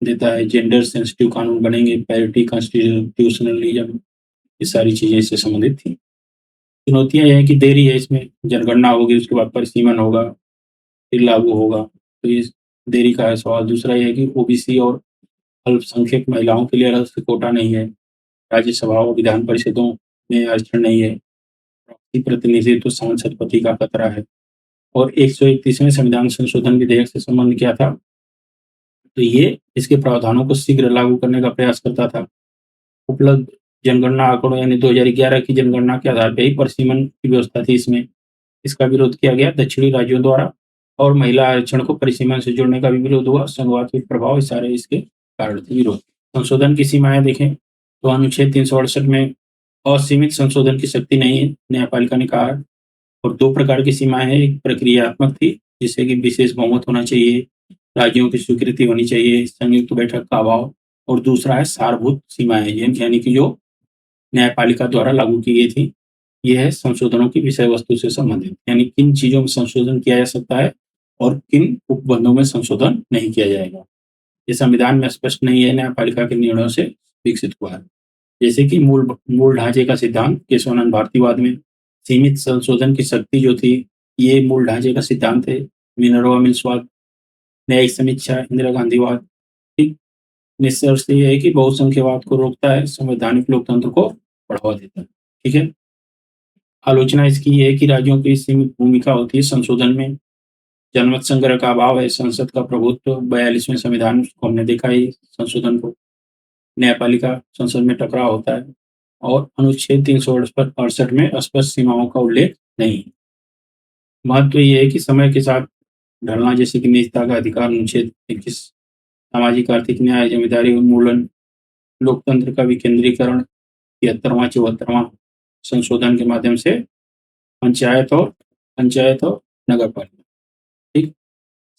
देता है, जेंडर सेंसिटिव कानून बनेंगे, पैरिटी, कॉन्स्टिट्यूशनलिज्म, ये सारी चीजें इससे संबंधित थी। चुनौतियां यह है कि देरी है इसमें, जनगणना होगी, उसके बाद परिसीमन होगा, फिर लागू होगा, तो ये देरी का है सवाल। दूसरा यह है कि ओबीसी और अल्पसंख्यक महिलाओं के लिए अलग से कोटा नहीं है, राज्यसभा और विधान परिषदों में आरक्षण नहीं है, प्रतिनिधित्व सांसद पति का खतरा है और 131वें संविधान संशोधन विधेयक से संबंध क्या था, तो ये इसके प्रावधानों को शीघ्र लागू करने का प्रयास करता था। उपलब्ध जनगणना आंकड़ों यानी 2011 की जनगणना के आधार पर ही परिसीमन की व्यवस्था थी इसमें। इसका विरोध किया गया दक्षिणी राज्यों द्वारा और महिला आरक्षण को परिसीमन से जोड़ने का भी विरोध हुआ। संघवाद के प्रभाव, ये सारे इसके कारण थे विरोध। संशोधन की सीमाएं देखें तो अनुच्छेद 368 में असीमित संशोधन की शक्ति नहीं है, न्यायपालिका ने कहा है, और 2 प्रकार की सीमाएं हैं। एक प्रक्रियात्मक थी, जिससे कि विशेष बहुमत होना चाहिए, राज्यों की स्वीकृति होनी चाहिए, संयुक्त बैठक का अभाव, और दूसरा है सारभूत सीमाएं, यानी कि जो न्यायपालिका द्वारा लागू की गई थी। ये है संशोधनों की विषय वस्तु से संबंधित, यानी किन चीज़ों में संशोधन किया जा सकता है और किन उपबंधों में संशोधन नहीं किया जाएगा। ये संविधान में स्पष्ट नहीं है, न्यायपालिका के निर्णयों से विकसित हुआ है। जैसे कि मूल मूल ढांचे का सिद्धांत केशवानंद भारतीवाद में सीमित संशोधन की शक्ति जो थी, ये मूल ढांचे का सिद्धांत है। मिनर्वा मिल्सवाद, न्यायिक समीक्षा, इंदिरा गांधीवाद, ठीक। निष्कर्ष ये है कि बहुसंख्यवाद को रोकता है, संवैधानिक लोकतंत्र को बढ़ावा देता है। ठीक है। आलोचना इसकी ये है कि राज्यों की सीमित भूमिका होती है संशोधन में, जनमत संग्रह का अभाव है, संसद का प्रभुत्व, 42वें संविधान को हमने देखा ही संशोधन को, न्यायपालिका संसद में टकराव होता है और अनुच्छेद 368 में स्पष्ट सीमाओं का उल्लेख नहीं है। महत्व ये है कि समय के साथ ढलना, जैसे कि निजता का अधिकार अनुच्छेद 21, सामाजिक आर्थिक न्याय, जिम्मेदारी उन्मूलन, लोकतंत्र का विकेंद्रीकरण, 73वां संशोधन के माध्यम से पंचायत और नगर पालिका, ठीक।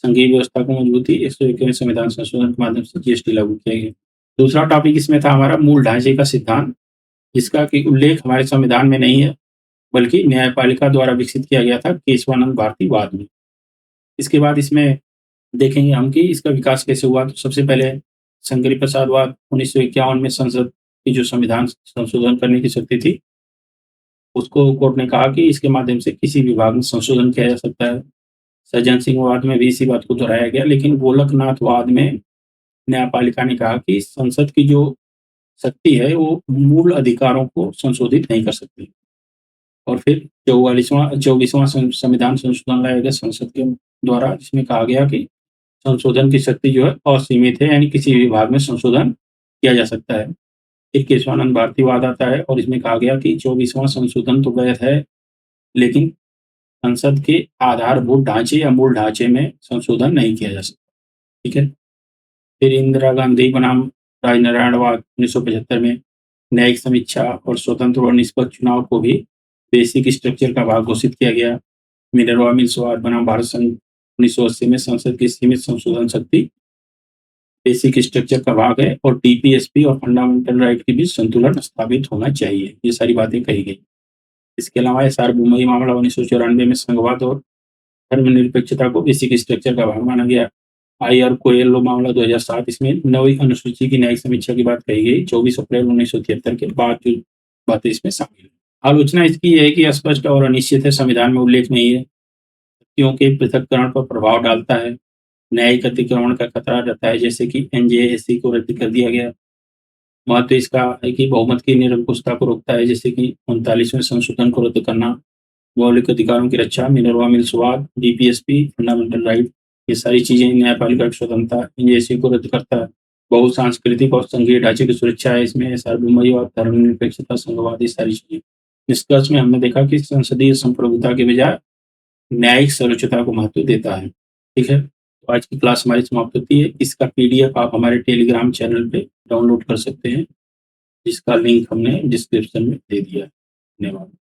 संघीय व्यवस्था को मजबूती, 101वें संविधान संशोधन के माध्यम से जीएसटी लागू किया गया। दूसरा टॉपिक इसमें था हमारा मूल ढांचे का सिद्धांत, जिसका कि उल्लेख हमारे संविधान में नहीं है, बल्कि न्यायपालिका द्वारा विकसित किया गया था केशवानंद भारतीवाद में। इसके बाद इसमें देखेंगे हम कि इसका विकास कैसे हुआ। तो सबसे पहले शंकरी प्रसादवाद 1951 में संसद की जो संविधान संशोधन करने की शक्ति थी, उसको कोर्ट ने कहा कि इसके माध्यम से किसी विभाग में संशोधन किया जा सकता है। सज्जन सिंह वाद में भी इसी बात को दोहराया गया, लेकिन गोलकनाथ वाद में न्यायपालिका ने कहा कि संसद की जो शक्ति है वो मूल अधिकारों को संशोधित नहीं कर सकती। और फिर 24वां संविधान संशोधन लाया गया संसद के द्वारा, जिसमें कहा गया कि संशोधन की शक्ति जो है असीमित है, यानी किसी भी विभाग में संशोधन किया जा सकता है। फिर केशवानंद भारतीवाद आता है और इसमें कहा गया कि 24वां संशोधन तो वैध है, लेकिन संसद के आधारभूत ढांचे या मूल ढांचे में संशोधन नहीं किया जा सकता। ठीक है। फिर इंदिरा गांधी बनाम राजनारायणवाद 1975 में न्यायिक समीक्षा और स्वतंत्र और निष्पक्ष चुनाव को भी बेसिक स्ट्रक्चर का भाग घोषित किया गया। मिनर्वा मिल्सवाद बनाम भारत संघ 1980 में संसद की सीमित संशोधन शक्ति बेसिक स्ट्रक्चर का भाग है और टीपीएसपी और फंडामेंटल राइट के बीच संतुलन स्थापित होना चाहिए। ये सारी बातें कही गई। इसके अलावा सार्वभौमिक मामला 1994 में संघवाद और धर्मनिरपेक्षता को बेसिक स्ट्रक्चर का भाग माना गया। आईआर कोएल्लो मामला 2007, इसमें 9वीं अनुसूची की न्यायिक समीक्षा की बात कही गई। 24 अप्रैल 1973 के बाद जो बातें इसमें शामिल है। आलोचना इसकी है कि अस्पष्ट और अनिश्चित है, संविधान में उल्लेख नहीं है, क्योंकि पृथक्करण पर प्रभाव डालता है, न्यायिक अतिक्रमण का खतरा रहता है, जैसे कि एनजेएससी को रद्द कर दिया गया। महत्व इसका है कि बहुमत की निरंकुशता को रोकता है, जैसे कि 39वें संशोधन को रद्द करना, मौलिक अधिकारों की रक्षा, मिनर्वा मिल्सवाद, डीपीएसपी, फंडामेंटल राइट, ये सारी चीजें न्यायपालिका की स्वतंत्रता एनजेएससी को रद्द करता है। बहुसांस्कृतिक और संघीय ढांचे की सुरक्षा है इसमें, सार्वभौमवाद, धर्मनिरपेक्षता, संघवाद, ये सारी चीजें। निष्कर्ष में हमने देखा कि संसदीय संप्रभुता के बजाय न्यायिक सर्वोच्चता को महत्व देता है। ठीक है। तो आज की क्लास हमारी समाप्त होती है। इसका पीडीएफ आप हमारे टेलीग्राम चैनल पे डाउनलोड कर सकते हैं, जिसका लिंक हमने डिस्क्रिप्शन में दे दिया है। धन्यवाद।